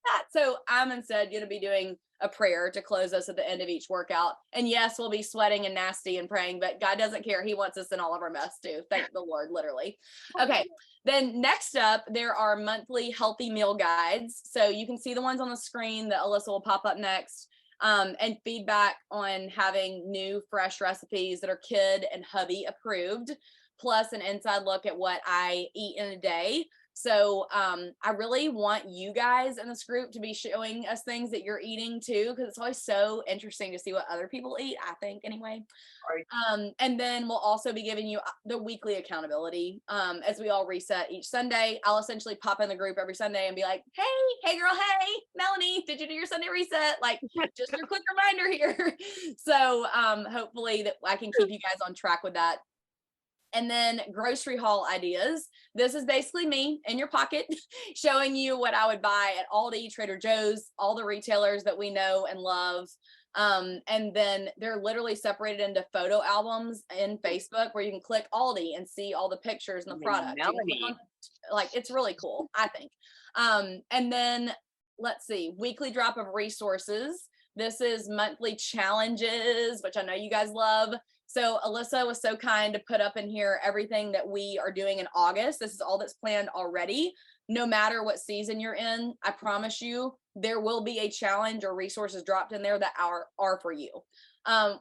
that. So I'm instead going to be doing a prayer to close us at the end of each workout. And yes, we'll be sweating and nasty and praying, but God doesn't care. He wants us in all of our mess too. Thank the Lord, literally. Okay. Then next up, there are monthly healthy meal guides. So you can see the ones on the screen that Alyssa will pop up next. And feedback on having new, fresh recipes that are kid and hubby approved, plus an inside look at what I eat in a day. So I really want you guys in this group to be showing us things that you're eating too, because it's always so interesting to see what other people eat, I think anyway. Right. And then we'll also be giving you the weekly accountability as we all reset each Sunday. I'll essentially pop in the group every Sunday and be like, hey girl, hey, Melanie, did you do your Sunday reset? Like just a quick reminder here. So hopefully that I can keep you guys on track with that. And then grocery haul ideas. This is basically me in your pocket showing you what I would buy at Aldi, Trader Joe's, all the retailers that we know and love. And then they're literally separated into photo albums in Facebook where you can click Aldi and see all the pictures and the product. Like it's really cool, I think. And then let's see, weekly drop of resources. This is monthly challenges, which I know you guys love. So Alyssa was so kind to put up in here everything that we are doing in August. This is all that's planned already. No matter what season you're in, I promise you, there will be a challenge or resources dropped in there that are for you.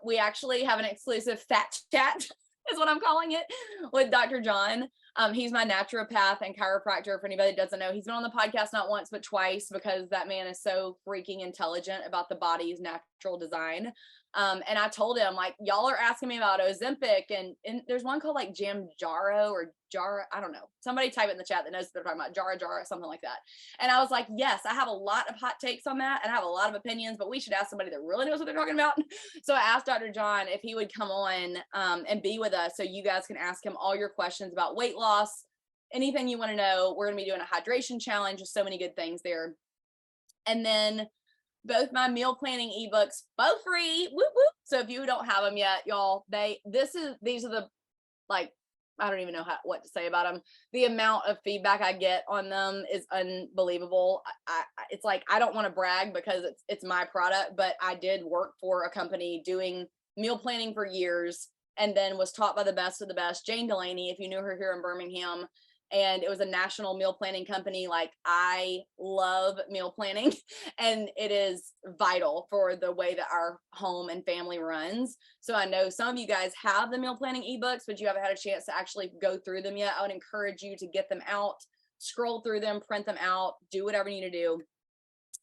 We actually have an exclusive fat chat is what I'm calling it with Dr. John. He's my naturopath and chiropractor. For anybody that doesn't know, he's been on the podcast not once, but twice because that man is so freaking intelligent about the body's natural design. And I told him, like, y'all are asking me about Ozempic and there's one called like Jamjaro or Jara. I don't know. Somebody type it in the chat that knows what they're talking about. Jara, something like that. And I was like, yes, I have a lot of hot takes on that and I have a lot of opinions, but we should ask somebody that really knows what they're talking about. So I asked Dr. John if he would come on and be with us so you guys can ask him all your questions about weight loss, anything you want to know. We're going to be doing a hydration challenge. There's so many good things there. And then both my meal planning ebooks, both free. Whoop, whoop. So if you don't have them yet, y'all, these are the, like, I don't even know what to say about them. The amount of feedback I get on them is unbelievable. It's like, I don't want to brag because it's my product, but I did work for a company doing meal planning for years and then was taught by the best of the best, Jane Delaney, if you knew her here in Birmingham. And it was a national meal planning company. Like, I love meal planning and it is vital for the way that our home and family runs. So I know some of you guys have the meal planning ebooks, but you haven't had a chance to actually go through them yet. I would encourage you to get them out, scroll through them, print them out, do whatever you need to do.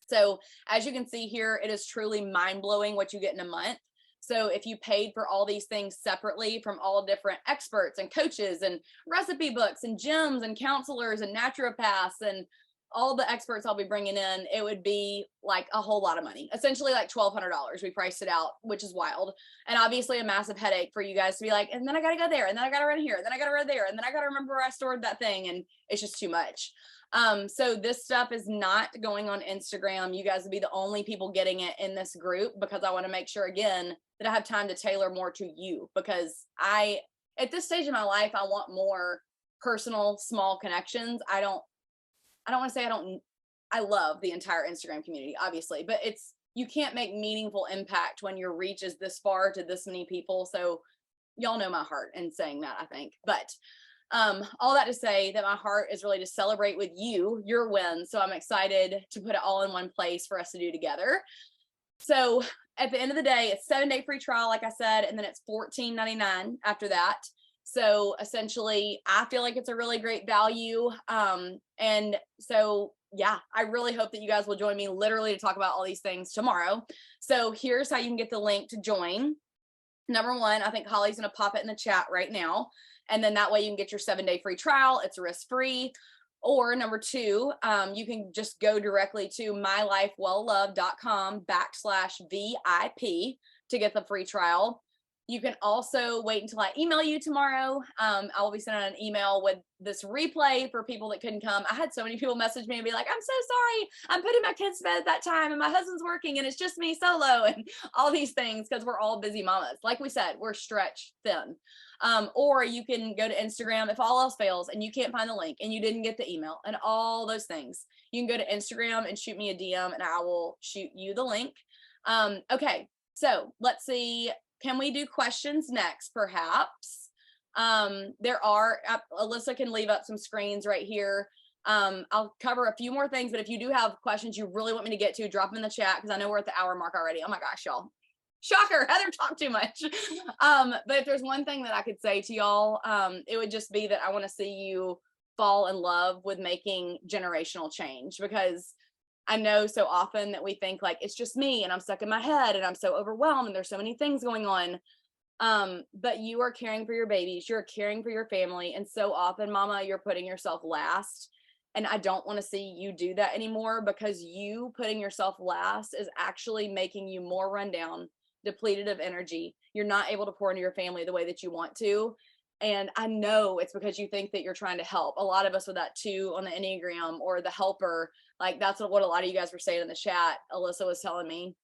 So as you can see here, it is truly mind-blowing what you get in a month. So if you paid for all these things separately from all different experts and coaches and recipe books and gyms and counselors and naturopaths and all the experts I'll be bringing in, it would be like a whole lot of money, essentially like $1,200. We priced it out, which is wild. And obviously a massive headache for you guys to be like, and then I got to go there. And then I got to run here. And then I got to run there. And then I got to remember where I stored that thing. And it's just too much. So this stuff is not going on Instagram. You guys will be the only people getting it in this group because I want to make sure, again, that I have time to tailor more to you because at this stage in my life, I want more personal, small connections. I don't want to say I love the entire Instagram community, obviously, but you can't make meaningful impact when your reach is this far to this many people. So y'all know my heart in saying that, I think, but all that to say that my heart is really to celebrate with you, your wins. So I'm excited to put it all in one place for us to do together. So at the end of the day, it's 7-day free trial, like I said, and then it's $14.99 after that. So essentially, I feel like it's a really great value. And so, yeah, I really hope that you guys will join me literally to talk about all these things tomorrow. So here's how you can get the link to join. Number one, I think Holly's going to pop it in the chat right now. And then that way you can get your 7-day free trial. It's risk-free. Or number two, you can just go directly to mylifewelllove.com/VIP to get the free trial. You can also wait until I email you tomorrow. I will be sending an email with this replay for people that couldn't come. I had so many people message me and be like, I'm so sorry. I'm putting my kids to bed at that time and my husband's working and it's just me solo and all these things because we're all busy mamas. Like we said, we're stretched thin. Or you can go to Instagram if all else fails and you can't find the link and you didn't get the email and all those things. You can go to Instagram and shoot me a DM and I will shoot you the link. Okay, so let's see. Can we do questions next, perhaps? There are, Alyssa can leave up some screens right here. I'll cover a few more things, but if you do have questions you really want me to get to, drop them in the chat because I know we're at the hour mark already. Oh my gosh, y'all. Shocker, Heather talked too much. But if there's one thing that I could say to y'all, it would just be that I want to see you fall in love with making generational change, because I know so often that we think like, it's just me and I'm stuck in my head and I'm so overwhelmed and there's so many things going on. But you are caring for your babies, you're caring for your family. And so often, mama, you're putting yourself last. And I don't want to see you do that anymore, because you putting yourself last is actually making you more run down, depleted of energy. You're not able to pour into your family the way that you want to. And I know it's because you think that you're trying to help. A lot of us with that 2 on the Enneagram or the helper, like that's what a lot of you guys were saying in the chat. Alyssa was telling me.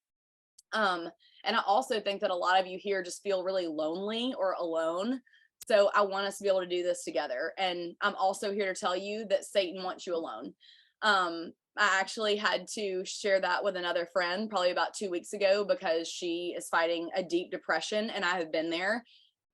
And I also think that a lot of you here just feel really lonely or alone. So I want us to be able to do this together. And I'm also here to tell you that Satan wants you alone. I actually had to share that with another friend probably about 2 weeks ago, because she is fighting a deep depression and I have been there.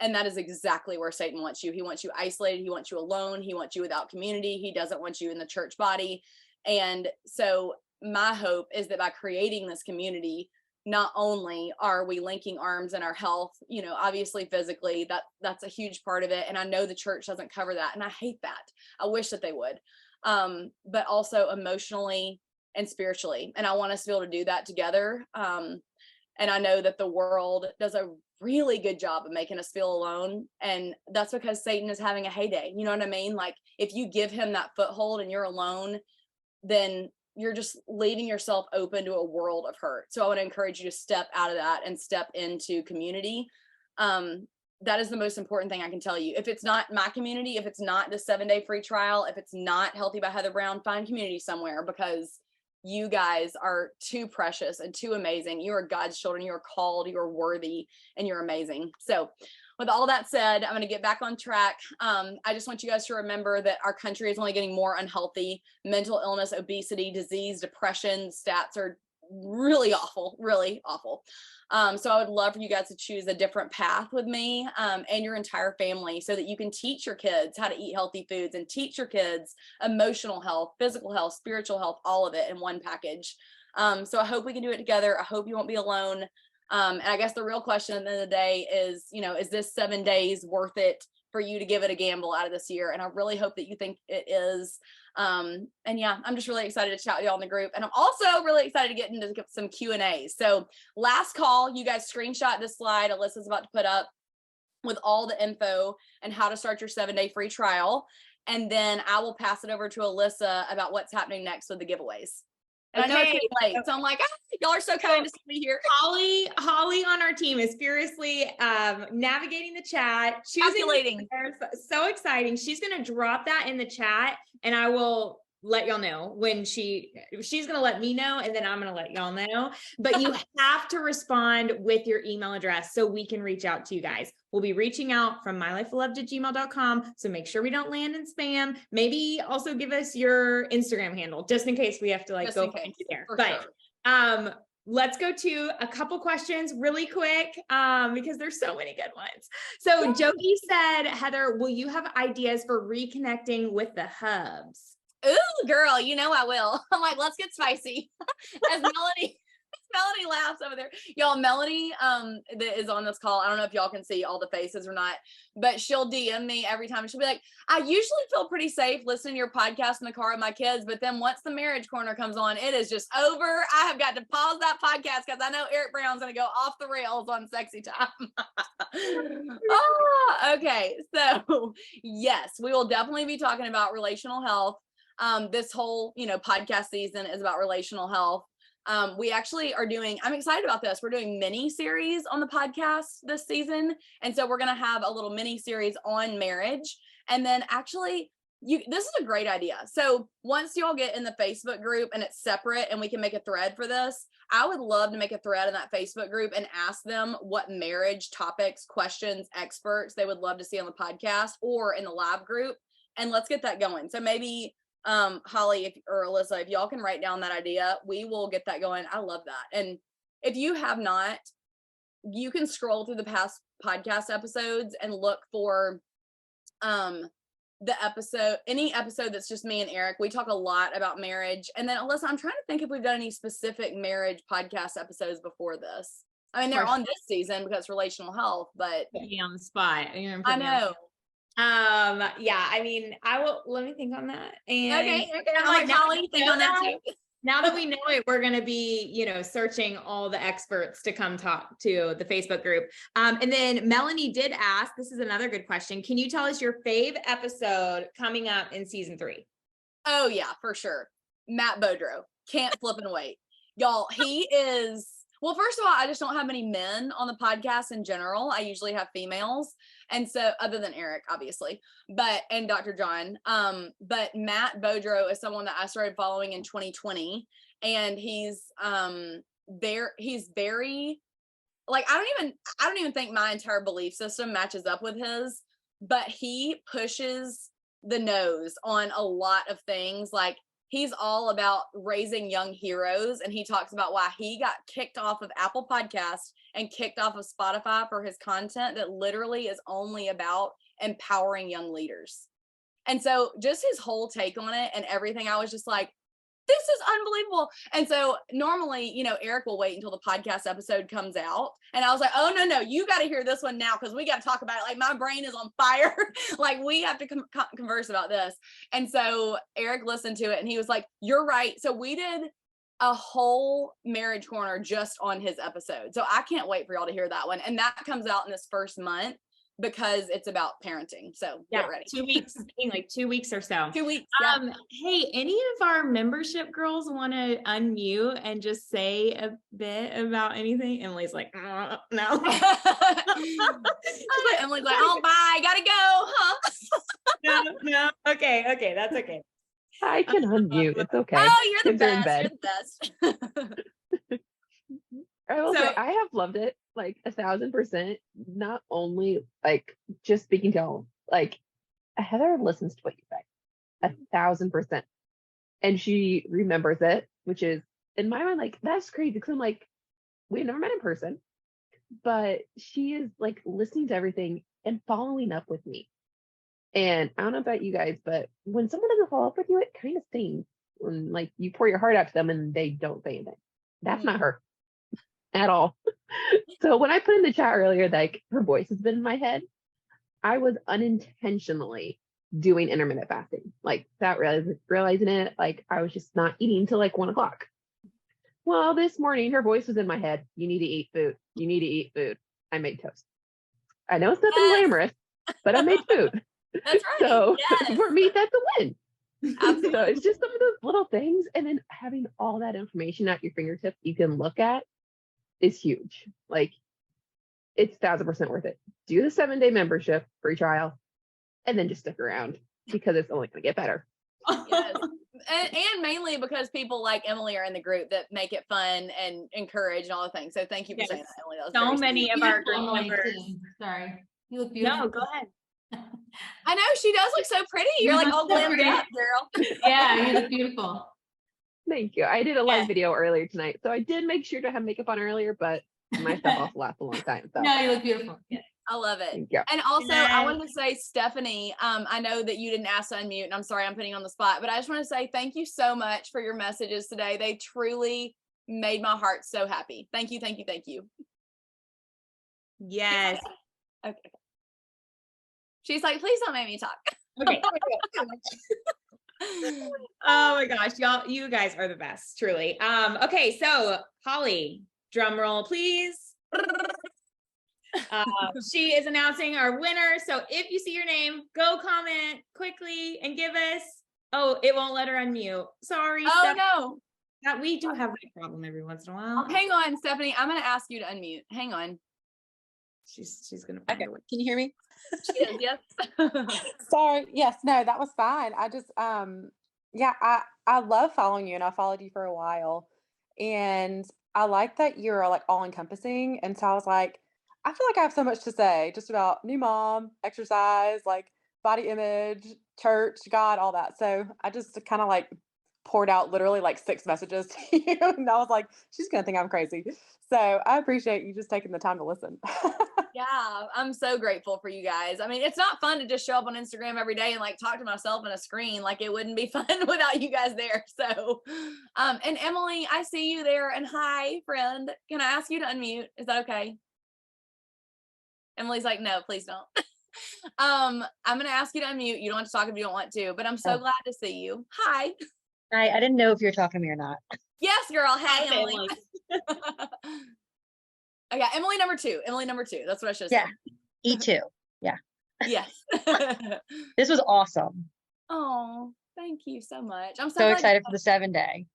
And that is exactly where Satan wants you. He wants you isolated. He wants you alone. He wants you without community. He doesn't want you in the church body. And so my hope is that by creating this community, not only are we linking arms in our health, you know, obviously physically, that's a huge part of it. And I know the church doesn't cover that. And I hate that. I wish that they would. But also emotionally and spiritually. And I want us to be able to do that together. And I know that the world does a really good job of making us feel alone. And that's because Satan is having a heyday. You know what I mean? Like if you give him that foothold and you're alone, then you're just leaving yourself open to a world of hurt. So I want to encourage you to step out of that and step into community. That is the most important thing I can tell you. If it's not my community, if it's not the 7-day free trial, if it's not Healthy by Heather Brown, find community somewhere, because you guys are too precious and too amazing. You are God's children. You are called, you are worthy, and you're amazing. So with all that said, I'm going to get back on track. I just want you guys to remember that our country is only getting more unhealthy. Mental illness, obesity, disease, depression, stats are really awful, really awful. So I would love for you guys to choose a different path with me and your entire family, so that you can teach your kids how to eat healthy foods and teach your kids emotional health, physical health, spiritual health, all of it in one package. So I hope we can do it together. I hope you won't be alone. And I guess the real question at the end of the day is, you know, is this 7 days worth it for you to give it a gamble out of this year? And I really hope that you think it is. And yeah, I'm just really excited to chat with y'all in the group. And I'm also really excited to get into some Q&A. So last call, you guys screenshot this slide Alyssa's about to put up with all the info and how to start your 7-day free trial. And then I will pass it over to Alyssa about what's happening next with the giveables. And I know it's getting late, so I'm like, y'all are so kind to see me here. Holly on our team is furiously navigating the chat, Calculating. So exciting. She's going to drop that in the chat, and I will let y'all know when she's going to let me know, and then I'm going to let y'all know. But you have to respond with your email address so we can reach out to you guys. We'll be reaching out from mylifebeloved@gmail.com. So make sure we don't land in spam. Maybe also give us your Instagram handle just in case we have to like go there. But sure. Let's go to a couple questions really quick because there's so many good ones. So Jogi said, Heather, will you have ideas for reconnecting with the hubs? Ooh, girl, you know I will. I'm like, let's get spicy. As Melanie laughs over there. Y'all, Melanie that is on this call, I don't know if y'all can see all the faces or not, but she'll DM me every time. She'll be like, I usually feel pretty safe listening to your podcast in the car with my kids, but then once the marriage corner comes on, it is just over. I have got to pause that podcast because I know Eric Brown's going to go off the rails on sexy time. Okay. So yes, we will definitely be talking about relational health. This whole, podcast season is about relational health. We actually are doing, I'm excited about this. We're doing mini series on the podcast this season. And so we're going to have a little mini series on marriage. And then actually, this is a great idea. So once you all get in the Facebook group and it's separate and we can make a thread for this, I would love to make a thread in that Facebook group and ask them what marriage topics, questions, experts they would love to see on the podcast or in the live group. And let's get that going. So maybe Holly or Alyssa, if y'all can write down that idea, we will get that going. I love that. And if you have not, you can scroll through the past podcast episodes and look for the episode, any episode that's just me and Eric. We talk a lot about marriage. And then Alyssa, I'm trying to think if we've done any specific marriage podcast episodes before this. I mean, they're on this season because it's relational health, but Put me on the spot. I know. Yeah, I mean, let me think on that. And Okay. I'm like, Holly, think on that too. Now that we know it, we're going to be, searching all the experts to come talk to the Facebook group. And then Melanie did ask, this is another good question. Can you tell us your fave episode coming up in season 3? Oh yeah, for sure. Matt Beaudreau. Can't flip and wait. Y'all, he is, well, first of all, I just don't have many men on the podcast in general. I usually have females. And so other than Eric, obviously, and Dr. John, but Matt Beaudreau is someone that I started following in 2020. And he's very, like, I don't even think my entire belief system matches up with his, but he pushes the nose on a lot of things. Like, he's all about raising young heroes. And he talks about why he got kicked off of Apple Podcasts and kicked off of Spotify for his content that literally is only about empowering young leaders. And so just his whole take on it and everything, I was just like, this is unbelievable. And so normally, Eric will wait until the podcast episode comes out. And I was like, oh, no, you got to hear this one now because we got to talk about it. Like, my brain is on fire. Like, we have to converse about this. And so Eric listened to it and he was like, you're right. So we did a whole marriage corner just on his episode. So I can't wait for y'all to hear that one. And that comes out in this first month because it's about parenting. So get ready. 2 weeks, like 2 weeks or so. 2 weeks. Yeah. Hey, any of our membership girls want to unmute and just say a bit about anything? Emily's like, no. Emily's like, oh, bye, gotta go, huh? No. Okay, that's okay. I can unmute. It's okay. Oh, you're the Kids are in best. You're bed. the best. I will say I have loved it like 1,000%. Not only like just speaking to all, like Heather listens to what you say 1,000%, and she remembers it, which is in my mind like that's crazy because I'm like we've never met in person, but she is like listening to everything and following up with me. And I don't know about you guys, but when someone doesn't follow up with you, it kind of stings when like you pour your heart out to them and they don't say anything. That's not her at all. So when I put in the chat earlier, like her voice has been in my head, I was unintentionally doing intermittent fasting, like that, realizing it, like I was just not eating till like 1 o'clock. Well, this morning her voice was in my head. You need to eat food. You need to eat food. I made toast. I know it's nothing glamorous, but I made food. That's right. So yes. for me, that's a win. Absolutely. So it's just some of those little things. And then having all that information at your fingertips you can look at is huge. Like it's 1,000% worth it. Do the 7-day membership, free trial, and then just stick around because it's only going to get better. Yes. And mainly because people like Emily are in the group that make it fun and encourage and all the things. So thank you for saying that, Emily. That was So many of our group members. Sorry. You look beautiful. No, go ahead. I know she does look so pretty. You're like all glammed up, girl. Yeah, you look beautiful. Thank you. I did a live video earlier tonight, so I did make sure to have makeup on earlier, but my stuff also lasts a long time. So No, you look beautiful. Yeah. I love it. thank you. And also, I wanted to say, Stephanie, I know that you didn't ask to unmute, and I'm sorry I'm putting you on the spot, but I just want to say thank you so much for your messages today. They truly made my heart so happy. Thank you, thank you, thank you. Yes. Okay. She's like, please don't make me talk. Okay. Oh my gosh, y'all, you guys are the best, truly. Okay, so Holly, drum roll, please. She is announcing our winner. So if you see your name, go comment quickly and give us. Oh, it won't let her unmute. Sorry. Oh no. That we do have that problem every once in a while. Hang on, Stephanie. I'm going to ask you to unmute. Hang on. She's gonna find Okay, her way. can you hear me? She is, yes. Sorry. Yes, no, that was fine. I just yeah, I love following you and I followed you for a while. And I like that you're like all encompassing. And so I was like, I feel like I have so much to say just about new mom, exercise, like body image, church, God, all that. So I just kind of like poured out literally like 6 messages to you. And I was like, she's gonna think I'm crazy. So I appreciate you just taking the time to listen. Yeah, I'm so grateful for you guys. I mean, it's not fun to just show up on Instagram every day and like talk to myself in a screen. Like it wouldn't be fun without you guys there. So, and Emily, I see you there. And hi, friend. Can I ask you to unmute? Is that okay? Emily's like, no, please don't. I'm gonna ask you to unmute. You don't have to talk if you don't want to, but I'm so glad to see you. Hi. Hi, I didn't know if you were talking to me or not. Yes, girl. Hey, Hi, Emily. Oh, yeah, Emily number 2. Emily number 2. That's what I should have Yeah. said. E2. Yeah. Yes. This was awesome. Oh, thank you so much. I'm so So glad excited for the 7-day.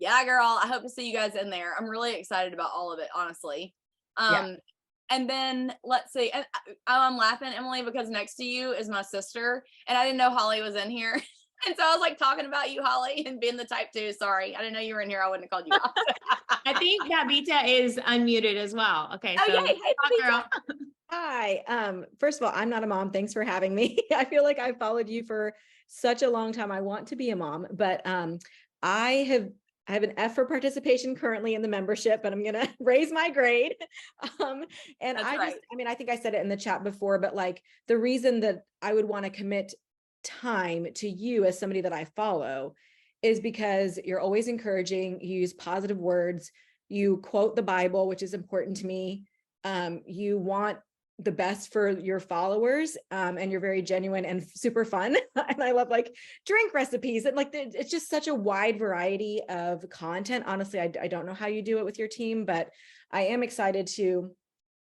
Yeah, girl. I hope to see you guys in there. I'm really excited about all of it, honestly. Yeah. And then let's see. And I'm laughing, Emily, because next to you is my sister, and I didn't know Holly was in here. And so I was like talking about you, Holly, and being the type 2. Sorry, I didn't know you were in here. I wouldn't have called you out. I think Babita is unmuted as well. Okay. Oh, So yay. Hey, talk, Babita. girl. Hi. First of all, I'm not a mom. Thanks for having me. I feel like I've followed you for such a long time. I want to be a mom, but I have an F for participation currently in the membership, but I'm gonna raise my grade. And That's I right. I mean, I think I said it in the chat before, but like the reason that I would want to commit time to you as somebody that I follow is because you're always encouraging, you use positive words, you quote the Bible, which is important to me. You want the best for your followers, and you're very genuine and super fun. And I love like drink recipes and like it's just such a wide variety of content. Honestly, I don't know how you do it with your team, but I am excited to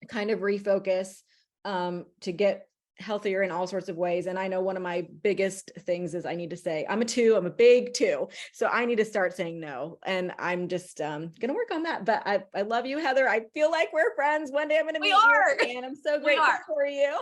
kind of refocus, to get healthier in all sorts of ways. And I know one of my biggest things is I need to say, I'm a big 2. So I need to start saying no. And I'm just going to work on that. But I love you, Heather. I feel like we're friends. One day I'm going to meet you, and I'm so grateful for you.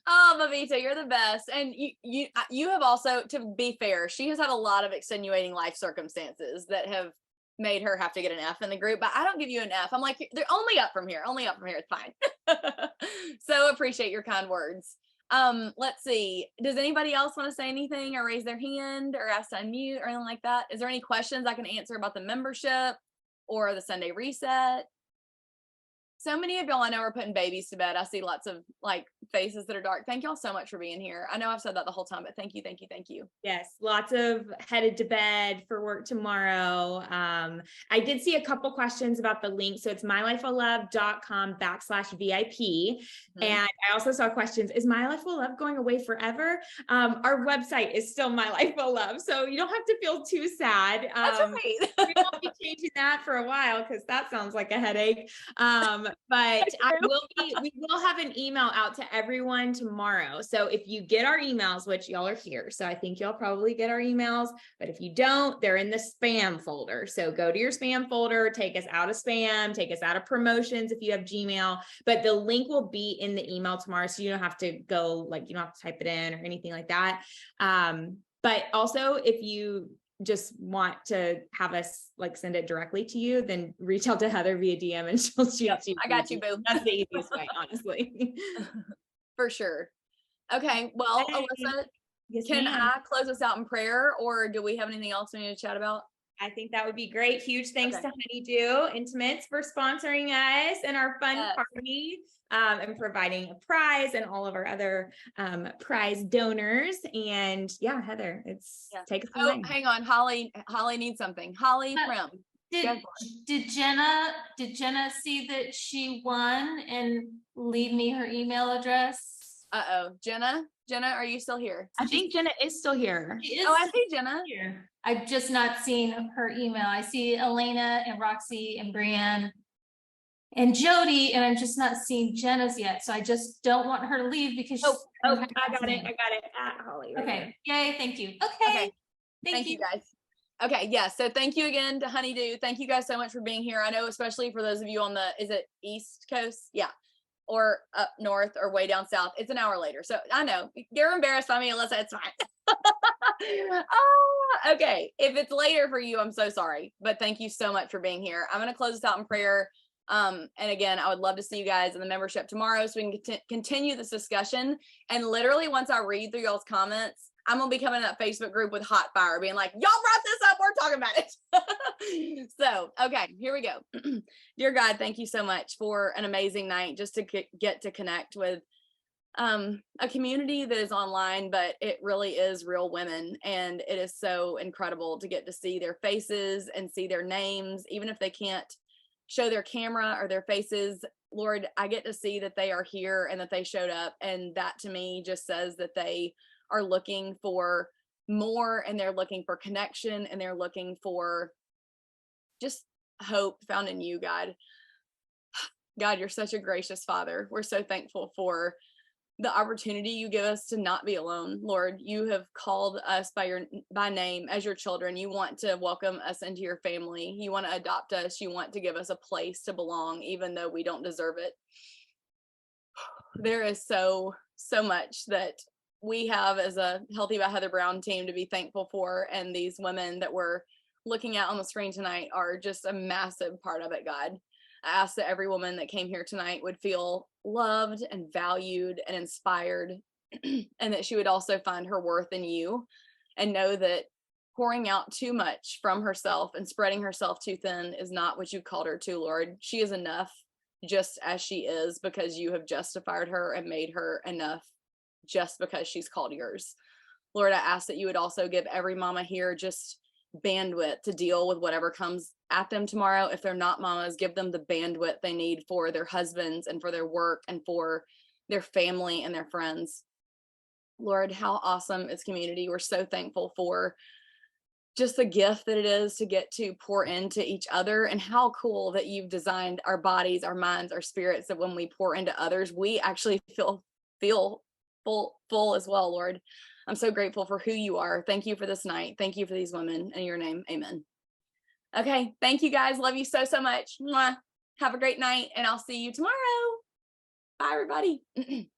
Oh, Babita, you're the best. And you have also, to be fair, she has had a lot of extenuating life circumstances that have made her have to get an F in the group, but I don't give you an F. I'm like, they're only up from here. It's fine. So appreciate your kind words. Let's see. Does anybody else want to say anything or raise their hand or ask to unmute or anything like that? Is there any questions I can answer about the membership or the Sunday reset? So many of y'all I know are putting babies to bed. I see lots of like faces that are dark. Thank y'all so much for being here. I know I've said that the whole time, but thank you, thank you, thank you. Yes, lots of headed to bed for work tomorrow. I did see a couple questions about the link. So it's mylifeoflove.com/VIP. And I also saw questions, is My Life of Love going away forever? Our website is still My Life of Love, so you don't have to feel too sad. That's right. We won't be changing that for a while because that sounds like a headache. But we will have an email out to everyone tomorrow. So if you get our emails, which y'all are here, so I think y'all probably get our emails, but if you don't, they're in the spam folder. So go to your spam folder, take us out of spam, take us out of promotions if you have Gmail, but the link will be in the email tomorrow. So you don't have to go, like, you don't have to type it in or anything like that. But also if you just want to have us like send it directly to you, then reach out to Heather via DM and she'll shoot you. I got you, boo. That's the easiest way, honestly. For sure. Okay, well, Hey. Alyssa, Yes, can ma'am. I close us out in prayer, or do we have anything else we need to chat about? I think that would be great. Huge thanks Okay. to Honeydew Intimates for sponsoring us and our fun Yes. party, and providing a prize and all of our other prize donors. And yeah, Heather, take us away. Oh, hang on. Holly needs something. Holly Prim. Did Jenna see that she won and leave me her email address? Uh-oh. Jenna, are you still here? I think Jenna is still here. She is Oh, I see Jenna. here. I've just not seen her email. I see Elena and Roxy and Brianne and Jody, and I'm just not seeing Jenna's yet. So I just don't want her to leave because I got it. Holly. Right Okay. here. Yay. Thank you. Okay. Okay. Thank Thank you guys. Okay, yes. So thank you again to Honeydew. Thank you guys so much for being here. I know, especially for those of you on the, is it East Coast? Yeah. Or up north or way down south. It's an hour later. So I know you're embarrassed by me, Alyssa. It's fine. Okay. If it's later for you, I'm so sorry. But thank you so much for being here. I'm going to close this out in prayer. And again, I would love to see you guys in the membership tomorrow so we can continue this discussion. And literally, once I read through y'all's comments, I'm gonna be coming in that Facebook group with hot fire, being like, y'all brought this up, we're talking about it. So, okay, here we go. Dear God, thank you so much for an amazing night, just to get to connect with a community that is online, but it really is real women. And it is so incredible to get to see their faces and see their names, even if they can't show their camera or their faces. Lord, I get to see that they are here and that they showed up. And that to me just says that they are looking for more, and they're looking for connection, and they're looking for just hope found in you, God. God, you're such a gracious Father. We're so thankful for the opportunity you give us to not be alone. Lord, you have called us by name as your children. You want to welcome us into your family. You want to adopt us. You want to give us a place to belong, even though we don't deserve it. There is so much that we have as a Healthy by Heather Brown team to be thankful for. And these women that we're looking at on the screen tonight are just a massive part of it, God. I ask that every woman that came here tonight would feel loved and valued and inspired, and that she would also find her worth in you and know that pouring out too much from herself and spreading herself too thin is not what you called her to, Lord. She is enough just as she is, because you have justified her and made her enough just because she's called yours. Lord, I ask that you would also give every mama here just bandwidth to deal with whatever comes at them tomorrow. If they're not mamas, give them the bandwidth they need for their husbands and for their work and for their family and their friends. Lord, how awesome is community. We're so thankful for just the gift that it is to get to pour into each other, and how cool that you've designed our bodies, our minds, our spirits, that when we pour into others, we actually feel full as well, Lord. I'm so grateful for who you are. Thank you for this night. Thank you for these women. In your name, amen. Okay, thank you guys. Love you so much. Mwah. Have a great night, and I'll see you tomorrow. Bye, everybody.